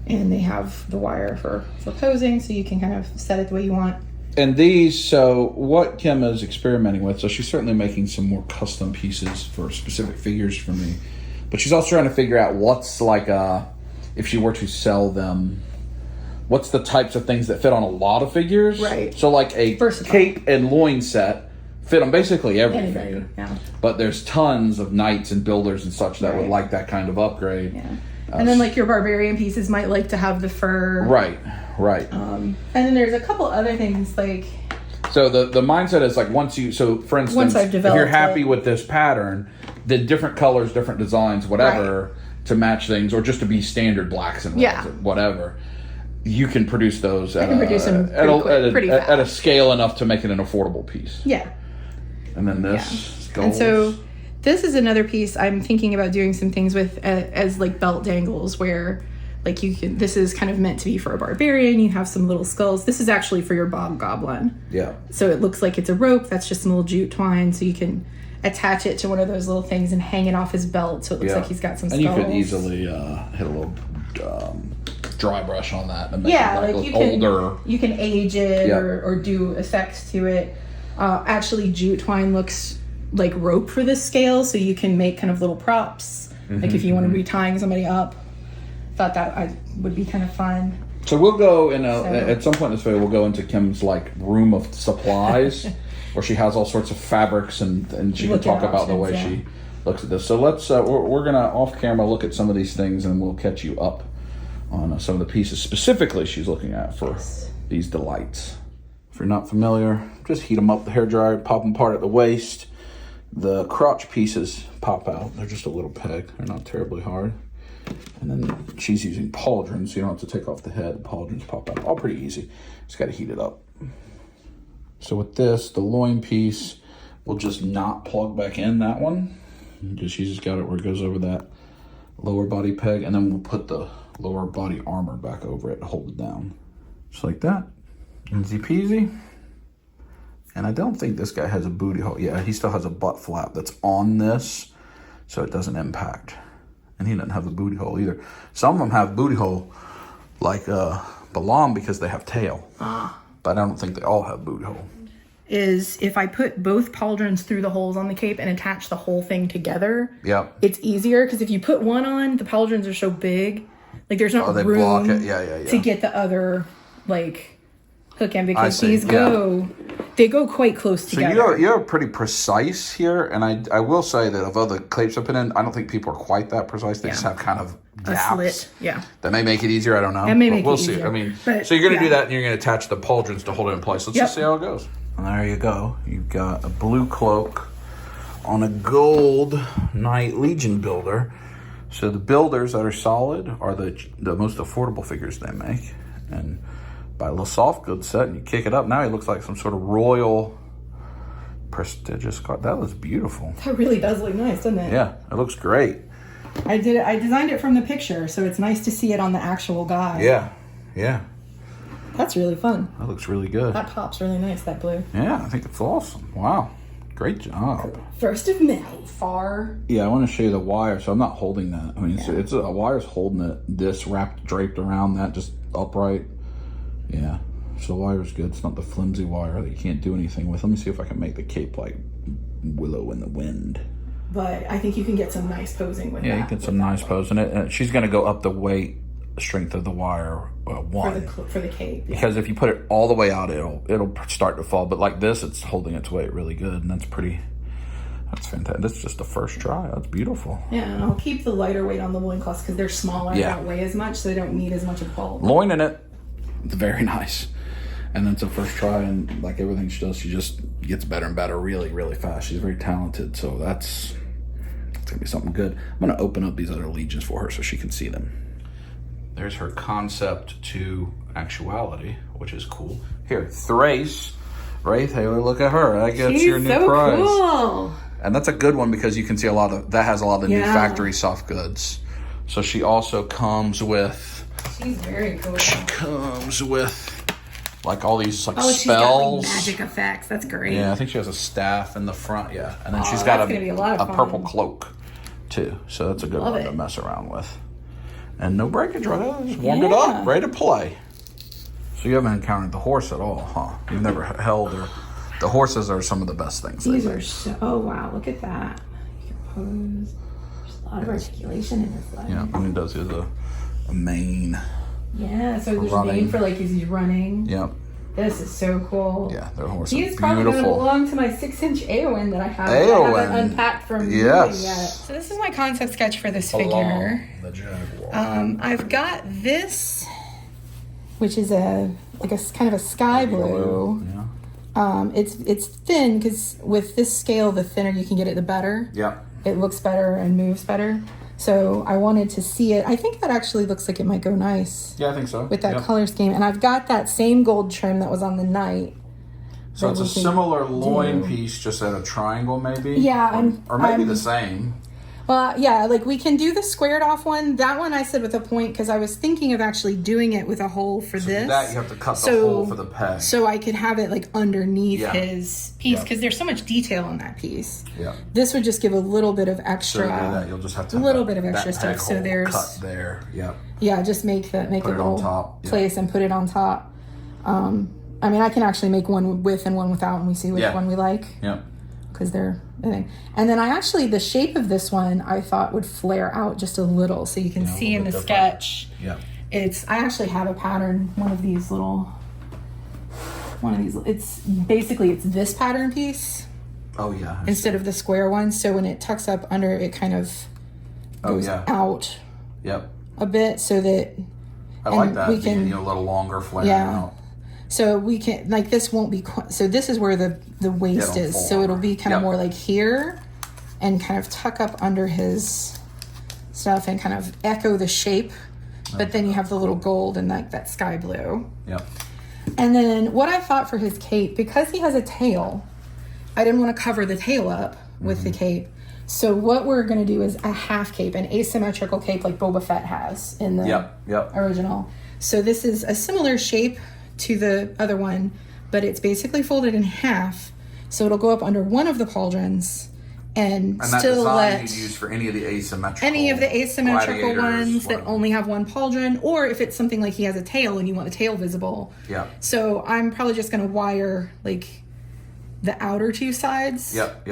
and they have the wire for posing, so you can kind of set it the way you want. And these, so what Kim is experimenting with, so she's certainly making some more custom pieces for specific figures for me, but she's also trying to figure out what's like if she were to sell them, what's the types of things that fit on a lot of figures. Right. So like a cape and loin set fit on basically every figure. Yeah. But there's tons of knights and builders and such that would like that kind of upgrade. Yeah. And then like your barbarian pieces might like to have the fur. Right. And then there's a couple other things like. So the mindset is like for instance, if you're happy with this pattern, then different colors, different designs, whatever, to match things, or just to be standard blacks and reds, whatever, you can produce those at a scale enough to make it an affordable piece. Yeah. And then this goes. And so this is another piece I'm thinking about doing some things with as like belt dangles where like this is kind of meant to be for a barbarian. You have some little skulls. This is actually for your bobgoblin. Yeah. So it looks like it's a rope. That's just some little jute twine. So you can attach it to one of those little things and hang it off his belt. So it looks like he's got some skulls. And you could easily hit a little dry brush on that and make it like older. You can age it or do effects to it. Actually, jute twine looks like rope for this scale, so you can make kind of little props. Like if you want to be tying somebody up. Thought that would be kind of fun. So we'll go at some point in this video, we'll go into Kim's like room of supplies where she has all sorts of fabrics and she can talk about the way she looks at this. So let's we're gonna off camera look at some of these things and we'll catch you up on some of the pieces specifically she's looking at for these delights. If you're not familiar, just heat them up with the hairdryer, pop them apart at the waist. The crotch pieces pop out. They're just a little peg. They're not terribly hard. And then she's using pauldrons, so you don't have to take off the head. The pauldrons pop out. All pretty easy. Just got to heat it up. So with this, the loin piece will just not plug back in, that one. Because she's just got it where it goes over that lower body peg. And then we'll put the lower body armor back over it to hold it down. Just like that. Easy peasy. And I don't think this guy has a booty hole. Yeah, he still has a butt flap that's on this, so it doesn't impact. And he doesn't have a booty hole either. Some of them have booty hole, like Balam, because they have tail. But I don't think they all have booty hole. Is if I put both pauldrons through the holes on the cape and attach the whole thing together, it's easier. Because if you put one on, the pauldrons are so big, like there's not room block it. to get the other like hook in, because these go quite close together. So you're pretty precise here, and I will say that of other capes I've been in, I don't think people are quite that precise. They just have kind of gaps. A slit, That may make it easier, I don't know. That may make we'll it see. easier. I mean, but, so you're going to do that, and you're going to attach the pauldrons to hold it in place. Let's just see how it goes. And there you go. You've got a blue cloak on a gold Knight Legion builder. So the builders that are solid are the most affordable figures they make. And by a little soft goods set, and you kick it up, now he looks like some sort of royal, prestigious card. That looks beautiful. That really does look nice, doesn't it? Yeah, it looks great. I designed it from the picture, so it's nice to see it on the actual guy. Yeah. That's really fun. That looks really good. That pop's really nice, that blue. Yeah, I think it's awesome. Wow. Great job. First of many. Far. Yeah, I want to show you the wire, so I'm not holding that. I mean, it's a wire's holding it, this draped around that, just upright. Yeah, so the wire's good. It's not the flimsy wire that you can't do anything with. Let me see if I can make the cape like Willow in the Wind. But I think you can get some nice posing with that. Yeah, you get some nice posing. She's going to go up the weight strength of the wire one. For the cape. Yeah. Because if you put it all the way out, it'll start to fall. But like this, it's holding its weight really good, and that's fantastic. That's just the first try. That's beautiful. Yeah, and I'll keep the lighter weight on the loincloths because they're smaller, Yeah. they don't weigh as much, so they don't need as much of bulk. Loin in it. It's very nice. And then it's a first try, and like everything she does, she just gets better and better really, really fast. She's very talented, so that's gonna be something good. I'm gonna open up these other legions for her so she can see them. There's her concept to actuality, which is cool. Here, Thrace. Ray Taylor, look at her. That gets your new prize. Cool. And that's a good one because you can see that has a lot of new factory soft goods. So she also comes with. She's very cool. She comes with like all these like She's got spells. like magic effects. That's great. Yeah, I think she has a staff in the front. Yeah, and then she's got a purple cloak too. So that's a good one to mess around with. And no breakage, right? Just warmed it up, ready to play. So you haven't encountered the horse at all, huh? You've never held or. The horses are some of the best things. These are so. Oh wow! Look at that. You can pose. There's a lot of articulation in this leg. Yeah, and it does. He has a mane. Yeah, so there's a mane for like as he's running. Yep. This is so cool. Yeah, their horse He's is probably going to beautiful. belong to my 6-inch Aowen that I have. I haven't unpacked from moving yet. So this is my concept sketch for this figure. The Jaguar. I've got this, which is kind of a sky blue. Yeah. It's thin because with this scale, the thinner you can get it, the better. Yeah. It looks better and moves better. So I wanted to see it. I think that actually looks like it might go nice. Yeah, I think so. With that color scheme. And I've got that same gold trim that was on the Knight. So it's a similar loin piece, just at a triangle maybe? Yeah. Or maybe the same. Well, yeah, like we can do the squared off one. That one I said with a point because I was thinking of actually doing it with a hole for this. That you have to cut the hole for the peg. So I could have it like underneath his piece because there's so much detail on that piece. Yeah. This would just give a little bit of extra. So you'll just have to have little bit of extra stuff. So there's cut there. Yeah. Yeah, just make a little top. place and put it on top. I mean, I can actually make one with and one without, and we see which one we like. Yeah. Because they're thing. And then the shape of this one I thought would flare out just a little, so you can see in the sketch. Yeah. I actually have a pattern, one of these. It's basically this pattern piece. Oh yeah. Instead of the square one, so when it tucks up under, it kind of goes out. Yep. A bit, so that I like that. Being a little longer, flaring out. So we can, like, this won't be, so this is where the waist is. So it'll be kind of more like here and kind of tuck up under his stuff and kind of echo the shape. But then you have the little gold and like that sky blue. Yep. And then what I thought for his cape, because he has a tail, I didn't want to cover the tail up with the cape. So what we're going to do is a half cape, an asymmetrical cape like Boba Fett has in the original. So this is a similar shape to the other one, but it's basically folded in half, so it'll go up under one of the pauldrons and that still let you'd use for any of the asymmetrical ones that only have one pauldron, or if it's something like he has a tail and you want the tail visible. Yeah. So I'm probably just going to wire like the outer two sides. Yep.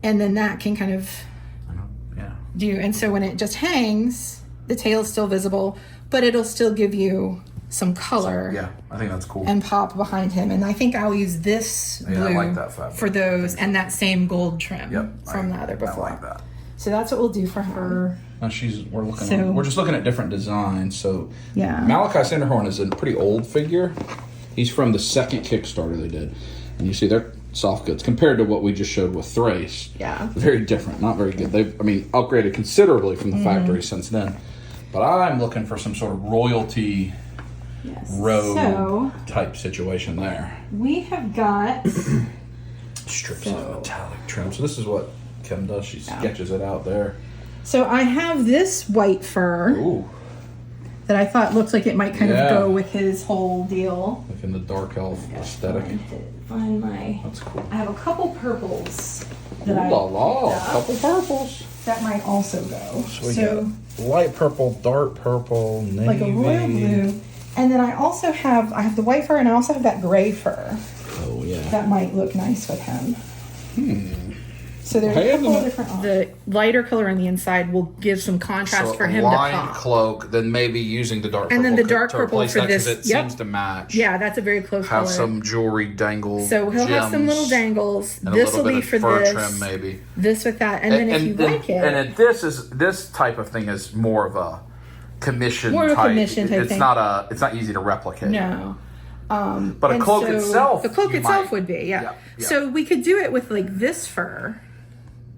And then that can kind of do, and so when it just hangs, the tail is still visible, but it'll still give you some color. Yeah, I think that's cool. And pop behind him. And I think I'll use this blue I like that fabric. For those and that same gold trim from the other before. I like that. So that's what we'll do for her. Now we're just looking at different designs. So Malachi Cinderhorn is a pretty old figure. He's from the second Kickstarter they did. And you see they're soft goods compared to what we just showed with Thrace. Yeah. Very different, not very good. They've upgraded considerably from the factory since then. But I'm looking for some sort of royalty robe type situation there. We have got strips of metallic trim. So this is what Kim does. She sketches it out there. So I have this white fur that I thought looked like it might kind of go with his whole deal. Like in the dark elf aesthetic. That's cool. I have a couple purples that couple purples. That might also go. So we got light purple, dark purple, navy. Like a royal blue. And then I have the white fur and I also have that gray fur. Oh, yeah. That might look nice with him. So there's a couple of different. The lighter color on the inside will give some contrast for him to pop. Cloak, then maybe using the dark purple. And then the dark to purple replace for that, 'cause this. it seems to match. Yeah, that's a very close Have color. some jewelry dangle. So he'll have some little dangles. And This a will little be bit for of fur this. trim, maybe. This with that, and then if you like it, and this type of thing is more of a commission More of a type. commission type it's thing. It's not easy to replicate. no. But a And cloak so itself. the cloak you itself might- would be, yeah. Yeah. So we could do it with like this fur,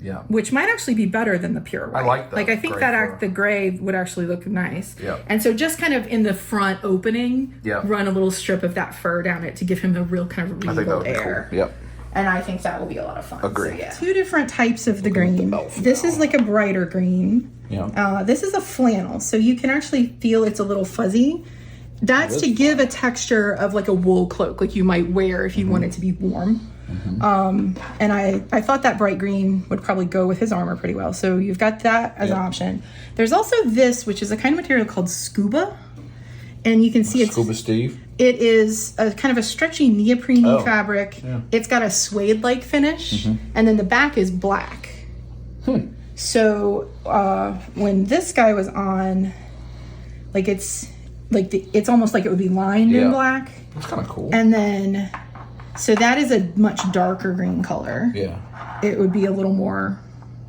Yeah. which might actually be better than the pure white. like the Like I think gray that fur. the gray would actually look nice. Yeah. And so just kind of in the front opening, Yeah. run a little strip of that fur down it to give him a real kind of I think that regal would be air. cool. Yep. And I think that will be a lot of fun. Agree. So, yeah. Two different types of the green. This is like a brighter green. Yeah. This is a flannel, so you can actually feel it's a little fuzzy. That's to give a texture of like a wool cloak, like you might wear if you want it to be warm. And I thought that bright green would probably go with his armor pretty well. So you've got that as an option. There's also this, which is a kind of material called scuba. And you can see it's Scuba Steve. it is a kind of a stretchy neoprene Oh, fabric. yeah. It's got a suede-like finish, and then the back is black. So when this guy was on, like it's almost like it would be lined in black. That's kind of cool. And then, so that is a much darker green color. Yeah. It would be a little more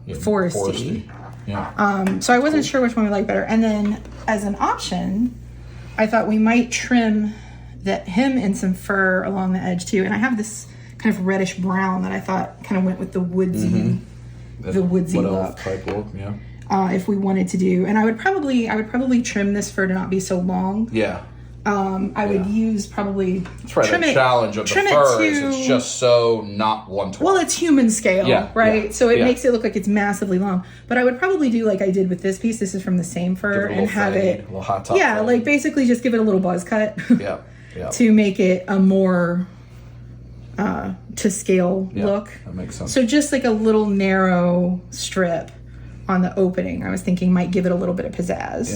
foresty. Yeah. So I wasn't sure which one we like better. And then as an option, I thought we might trim him in some fur along the edge too. And I have this kind of reddish brown that I thought kind of went with the woodsy, look. Type look. Yeah. If we wanted to do, and I would probably trim this fur to not be so long. Yeah. I would use probably That's right. The challenge of the fur is it's just so not 1/12. Well, it's human scale, right? Yeah, so it makes it look like it's massively long. But I would probably do like I did with this piece. This is from the same fur, and have fade, it, a little hot top yeah, fade. like basically just give it a little buzz cut. Yeah. Yeah. To make it a more to scale look. That makes sense. So just like a little narrow strip on the opening, I was thinking might give it a little bit of pizzazz.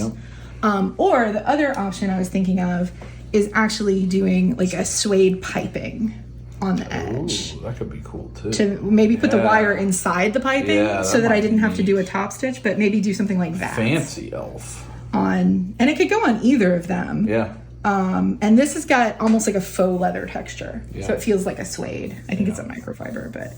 Yeah. Or the other option I was thinking of is actually doing like a suede piping on the edge. Ooh, that could be cool too. To maybe put the wire inside the piping so that I didn't have to do a neat. top stitch, but maybe do something like that. Fancy elf. And it could go on either of them. Yeah. And this has got almost like a faux leather texture. Yeah. So it feels like a suede. I think it's a microfiber, but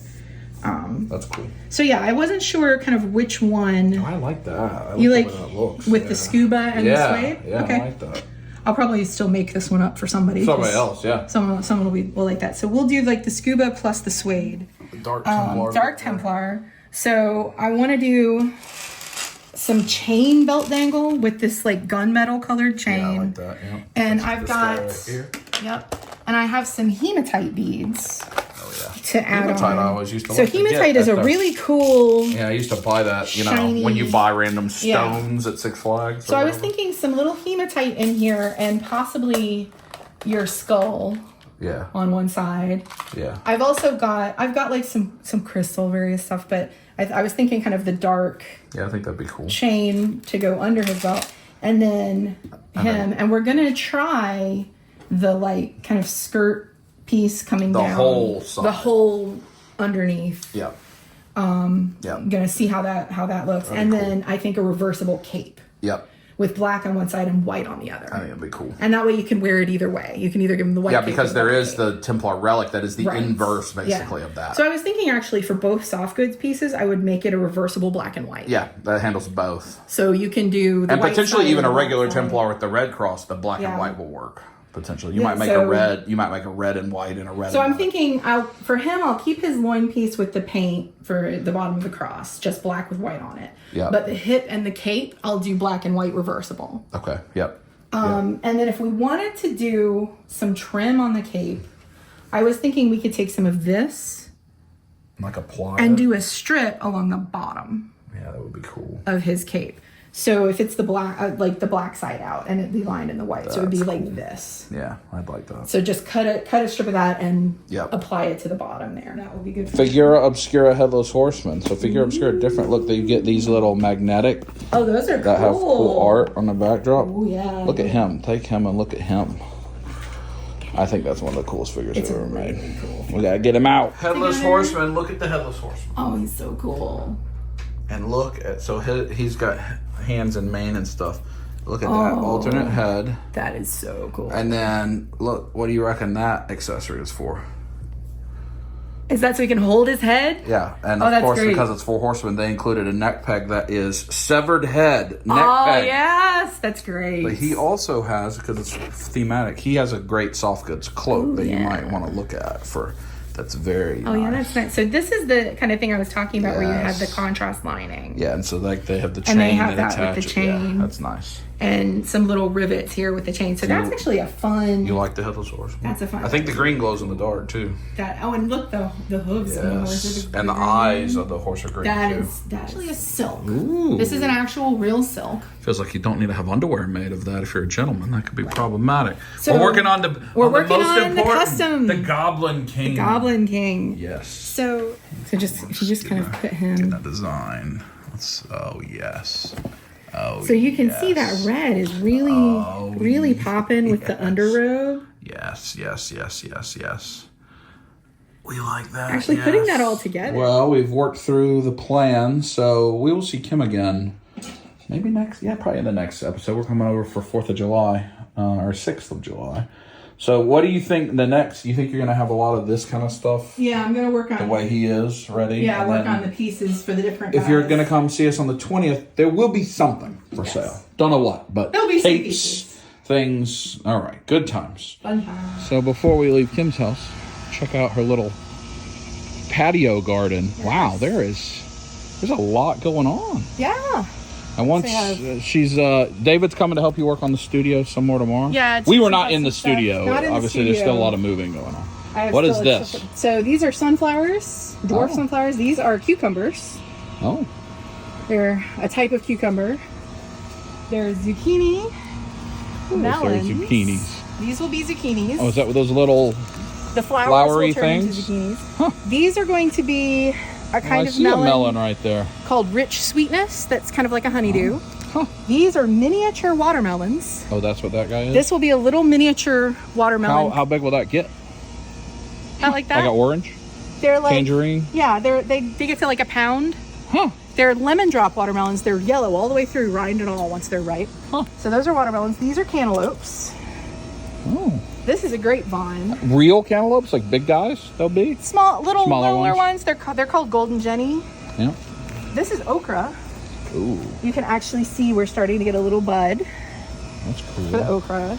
That's cool. so yeah, I wasn't sure kind of which one I like that. I you like like the way that looks. with the scuba and the suede. Yeah, Okay. I like that. I'll probably still make this one up for somebody. Somebody 'cause else, yeah. Someone will like that. So we'll do like the scuba plus the suede. Dark Templar. Dark Templar. So I want to do some chain belt dangle with this like gunmetal colored chain. Yeah, I like that. Yeah. And That's I've this guy got right here. yep. And I have some hematite beads Oh yeah. to add Hematite on. I always used to So like to get hematite is at a the- really cool. Yeah, I used to buy that, you know, shiny- when you buy random Yeah. stones at Six Flags. So I was thinking some little hematite in here and possibly your skull Yeah. on one side. Yeah. I've got like some crystal various stuff, but I was thinking kind of the dark Yeah, I think that'd be cool. chain to go under his belt, and then him. And we're gonna try the like kind of skirt piece coming The down, whole side. the whole underneath. Yeah. Yeah. Gonna see how that looks, and then I think a reversible cape Yep. with black on one side and white on the other. I think it'd be cool. And that way you can wear it either way. You can either give him the white Yeah, cape because or the there black is cape. the Templar relic that is the Right. inverse, basically, Yeah. of that. So I was thinking actually for both soft goods pieces, I would make it a reversible black and white. Yeah, that handles both. So you can do the And white potentially side even a and the regular black side. Templar with the red cross, the black Yeah. and white will work. Potentially. You Yeah, might make so- a red and white and a red So and I'm white. thinking for him, I'll keep his loin piece with the paint for the bottom of the cross, just black with white on it. Yeah. But the hip and the cape, I'll do black and white reversible. Okay, yep. And then if we wanted to do some trim on the cape, I was thinking we could take some of this Like a plier. and do a strip along the bottom Yeah, that would be cool. of his cape. So if it's the black, like the black side out, and it'd be lined in the white, so it'd be That's like cool. this. Yeah, I'd like that. So just cut a strip of that and Yep. apply it to the bottom there. That would be good. Figura Obscura Headless Horseman. So Figura Obscura different. Look, you get these little magnetic Oh, those are that have cool art on the backdrop. Oh yeah. Look at him. Take him and look at him. I think that's one of the coolest figures It's I've ever really made. cool. We gotta get him out. Headless Horseman. Look at the Headless Horseman. Oh, he's so cool. And look at, so he's got hands and mane and stuff. Look at that alternate head. That is so cool. And then look, what do you reckon that accessory is for? Is that so he can hold his head? Yeah, and Oh, of that's course, great. because it's 4 horsemen, they included a neck peg that is severed head neck Oh, peg. yes. That's great. But he also has, because it's thematic, he has a great soft goods cloak that you might want to look at for. That's very Oh, nice. yeah, that's nice. So this is the kind of thing I was talking about where you have the Yes. contrast lining. Yeah, and so like they have the chain And they have that that with the attaches. Yeah, chain. that's nice. And some little rivets here with the chain. So that's actually a fun. You like the Headless Horseman? That's a fun. I think the green glows in the dark too. And look the hooves on the horse. Yes, are and the green. eyes of the horse are green too. That's actually a silk. Ooh. This is an actual real silk. Feels like you don't need to have underwear made of that if you're a gentleman. That could be problematic. So we're working on the most the important, custom. the Goblin King. Goblin King. Yes. So if you just kind of put him. That design. Oh yes. Oh. So you can see that red is really popping with the underrobe. Yes. We like that. Actually, putting that all together. Well, we've worked through the plan, so we will see Kim again. Maybe probably in the next episode. We're coming over for 4th of July, or 6th of July. So what do you think you think you're going to have a lot of this kind of stuff? Yeah, I'm going to work on The way he is ready? Yeah, and work then on the pieces for the different if guys. you're going to come see us on the 20th, there will be something for sale. Don't know what, but There'll be some tapes, pieces. things. All right, good times. Fun time. So before we leave Kim's house, check out her little patio garden. Yes. Wow, there's a lot going on. Yeah. And once David's coming to help you work on the studio some more tomorrow. Yeah, we were not in the studio. Not in the Obviously, there's studio. still a lot of moving going on. I have What is still this? So these are sunflowers, dwarf Oh. sunflowers. These are cucumbers. Oh, They're a type of cucumber. There's zucchini, melons. there's zucchinis. These will be zucchinis. Oh, is that with those little? The flowers flowery will turn things? into zucchinis. These are going to be a kind I of see a melon right there. called rich sweetness. That's kind of like a honeydew. These are miniature watermelons. Oh, that's what that guy is? This will be a little miniature watermelon. How big will that get? Not like that. Like an orange? They're like Tangerine? Yeah, they get to like a pound. Huh. They're lemon drop watermelons. They're yellow all the way through, rind and all, once they're ripe. Huh. So those are watermelons. These are cantaloupes. Oh. This is a grapevine. Real cantaloupes, like big guys, they'll be? Smaller Smaller ones. They're called golden jenny. Yeah. This is okra. Ooh, You can actually see we're starting to get a little bud that's for the cool. okra.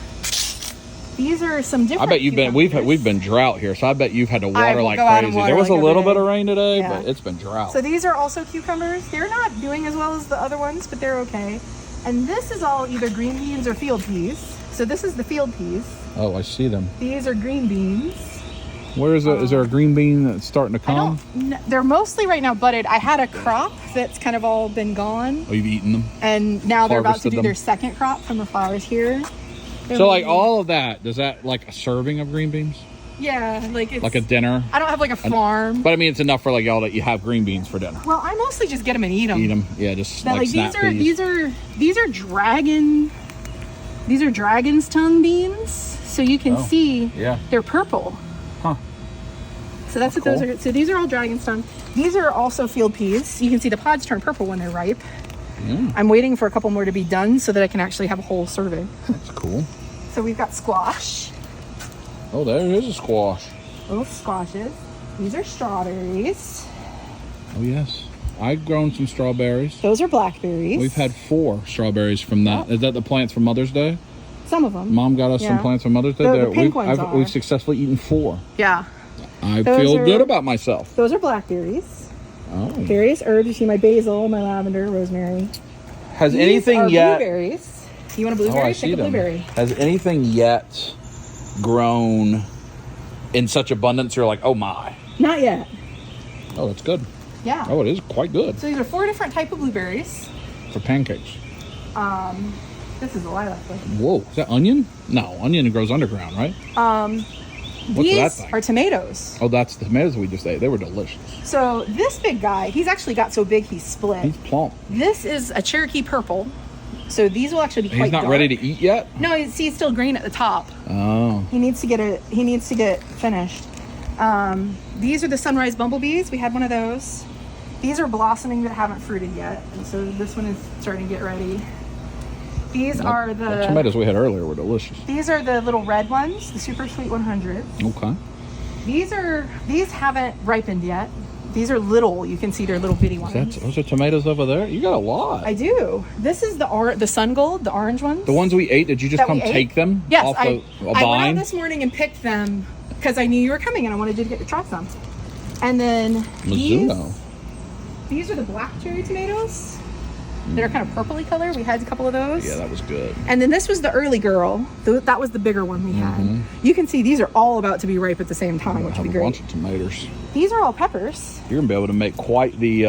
These are some different. I bet you've been cucumbers. we've been drought here, so I bet you've had to water will like go out and crazy. water There was like a little every bit of day. rain today, Yeah. but it's been drought. So these are also cucumbers. They're not doing as well as the other ones, but they're okay. And this is all either green beans or field peas. So this is the field peas. Oh, I see them. These are green beans. Where is it? Is there a green bean that's starting to come? They're mostly right now budded. I had a crop that's kind of all been gone. Oh, you've eaten them? And now they're about to Harvested do them. their second crop from the flowers here. So like all of that, does that like a serving of green beans? Yeah, like it's Like a dinner? I don't have like a farm. But I mean, it's enough for like y'all that you have green beans for dinner. Well, I mostly just get them and eat them. Eat them, yeah, just But like snap peas. these are dragon's tongue beans. So you can see Yeah. they're purple. Huh. So that's what those are. So these are all dragon's tongue. These are also field peas. You can see the pods turn purple when they're ripe. I'm waiting for a couple more to be done so that I can actually have a whole serving. That's cool. So we've got squash. Oh, there is a squash. Both squashes. These are strawberries. Oh yes, I've grown some strawberries. Those are blackberries. We've had 4 strawberries from that. Is that the plants from Mother's Day? some of them. Mom got us some Yeah. plants from Mother's Day. The pink ones are. We've successfully eaten 4. Yeah. I Those feel are- good about myself. Those are blackberries. Oh. Various herbs. You see my basil, my lavender, rosemary. Has These anything are yet? blueberries. You want a Oh, blueberry? I Take see a them. blueberry. Has anything yet grown in such abundance? You're like, oh my. Not yet. Oh, that's good. Yeah. Oh, it is quite good So these are 4 different type of blueberries. for pancakes. This is a lilac one. Whoa, is that onion? No, onion grows underground, right? What's These that thing? are tomatoes. Oh, that's the tomatoes we just ate. They were delicious. So this big guy, he's actually got so big he's split. He's plump. This is a Cherokee purple. So these will actually be quite He's not dark. ready to eat yet? No, see, it's still green at the top. Oh. He needs to get finished. These are the sunrise bumblebees. We had one of those. These are blossoming that haven't fruited yet, and so this one is starting to get ready. These are the tomatoes we had earlier were delicious. These are the little red ones, the super sweet 100. Okay. These haven't ripened yet. These are little. You can see they're little bitty ones. Those are tomatoes over there. You got a lot. I do. This is the sun gold, the orange ones. The ones we ate. Did you just come take them? Yes, off I went out this morning and picked them because I knew you were coming and I wanted you to get to try some. And then these are the black cherry tomatoes. They're kind of purpley color. We had a couple of those. Yeah, that was good. And then this was the early girl. That was the bigger one we had. You can see these are all about to be ripe at the margarita, which would be great. A bunch of tomatoes. These are all peppers. You're gonna be able to make quite the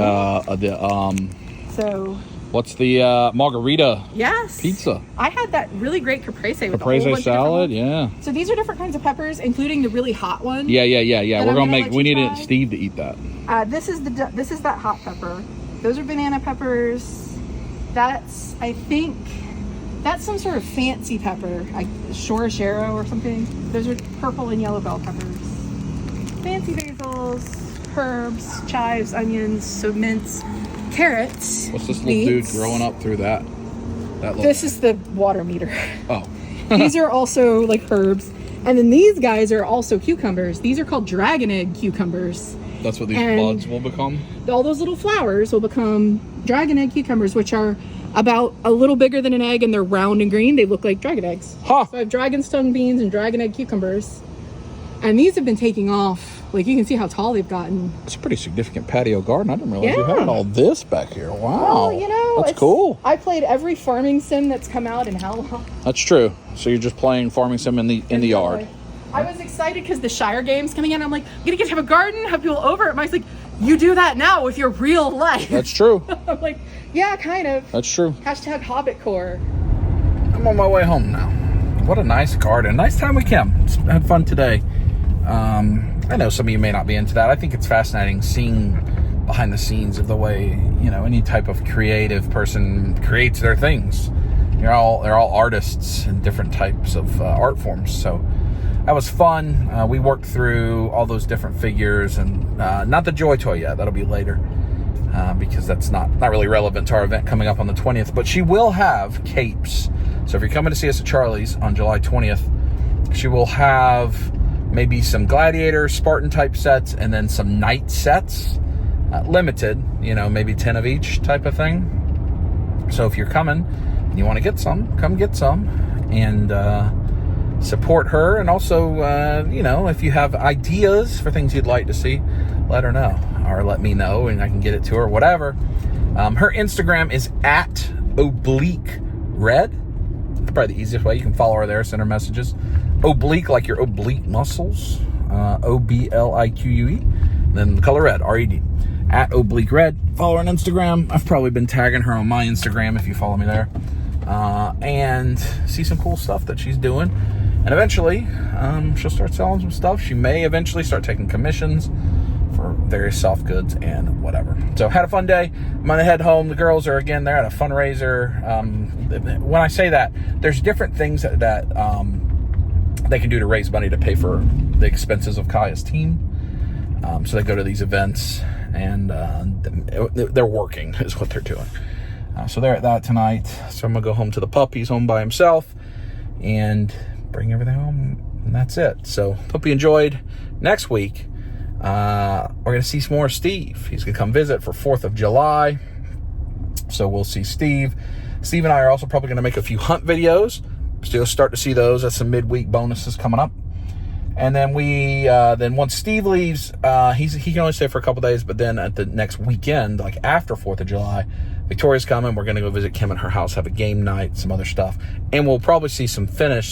So. What's the margarita? Yes. Pizza. I had that really great caprese with caprese a whole bunch salad. Of yeah. So these are different kinds of peppers, including the really hot one. Yeah. We're gonna make. We need try. Steve to eat that. This is that hot pepper. Those are banana peppers. I think that's some sort of fancy pepper, like chorachero or something. Those are purple and yellow bell peppers. Fancy basils, herbs, chives, onions, so mince, carrots. What's this little beets. dude growing up through that? This is the water meter. Oh. These are also like herbs. And then these guys are also cucumbers. These are called dragon egg cucumbers. That's what these buds will become? All those little flowers will become dragon egg cucumbers, which are about a little bigger than an egg, and they're round and green. They look like dragon eggs. Huh. So I have dragon stung beans and dragon egg cucumbers. And these have been taking off. Like, you can see how tall they've gotten. It's a pretty significant patio garden. I didn't realize you had all this back here. Wow. Well, that's cool. I played every farming sim that's come out in how long? That's true. So you're just playing farming sim in the yard. I was excited because the Shire game's coming in. I'm like, I'm gonna get to have a garden, have people over. And Mike's like, you do that now with your real life. That's true. I'm like, yeah, kind of. That's true. Hashtag Hobbit core. I'm on my way home now. What a nice garden. Nice time we came. Had fun today. I know some of you may not be into that. I think it's fascinating seeing behind the scenes of the way, any type of creative person creates their things. They're all artists in different types of art forms. So that was fun. We worked through all those different figures, and not the Joy Toy yet. That'll be later because that's not really relevant to our event coming up on the 20th. But she will have capes. So if you're coming to see us at Charlie's on July 20th, she will have maybe some Gladiator, Spartan type sets, and then some Knight sets. Limited, maybe 10 of each type of thing. So if you're coming and you want to get some, come get some and support her. And also, if you have ideas for things you'd like to see, let her know or let me know and I can get it to her, whatever. Her Instagram is @oblique_red. That's probably the easiest way. You can follow her there, send her messages. Oblique, like your oblique muscles. OBLIQUE. Then the color red, RED. @oblique_red. Follow her on Instagram. I've probably been tagging her on my Instagram if you follow me there. And see some cool stuff that she's doing. And eventually, she'll start selling some stuff. She may eventually start taking commissions for various soft goods and whatever. So had a fun day. I'm gonna head home. The girls are again there at a fundraiser. When I say that, there's different things that they can do to raise money to pay for the expenses of Kaya's team. So they go to these events and they're working is what they're doing. So they're at that tonight. So I'm gonna go home to the pup. He's home by himself and bring everything home, and that's it. So hope you enjoyed. Next week, we're gonna see some more Steve. He's gonna come visit for 4th of July. So we'll see Steve. Steve and I are also probably gonna make a few hunt videos. So you'll start to see those. That's some midweek bonuses coming up. And then then once Steve leaves, he can only stay for a couple days, but then at the next weekend, like after 4th of July, Victoria's coming. We're going to go visit Kim at her house, have a game night, some other stuff. And we'll probably see some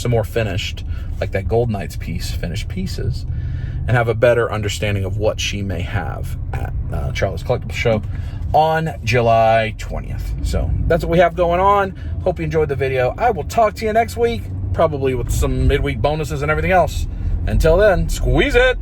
more finished, like that Gold Knights piece, finished pieces, and have a better understanding of what she may have at Charlie's Collectible Show on July 20th. So that's what we have going on. Hope you enjoyed the video. I will talk to you next week, probably with some midweek bonuses and everything else. Until then, squeeze it!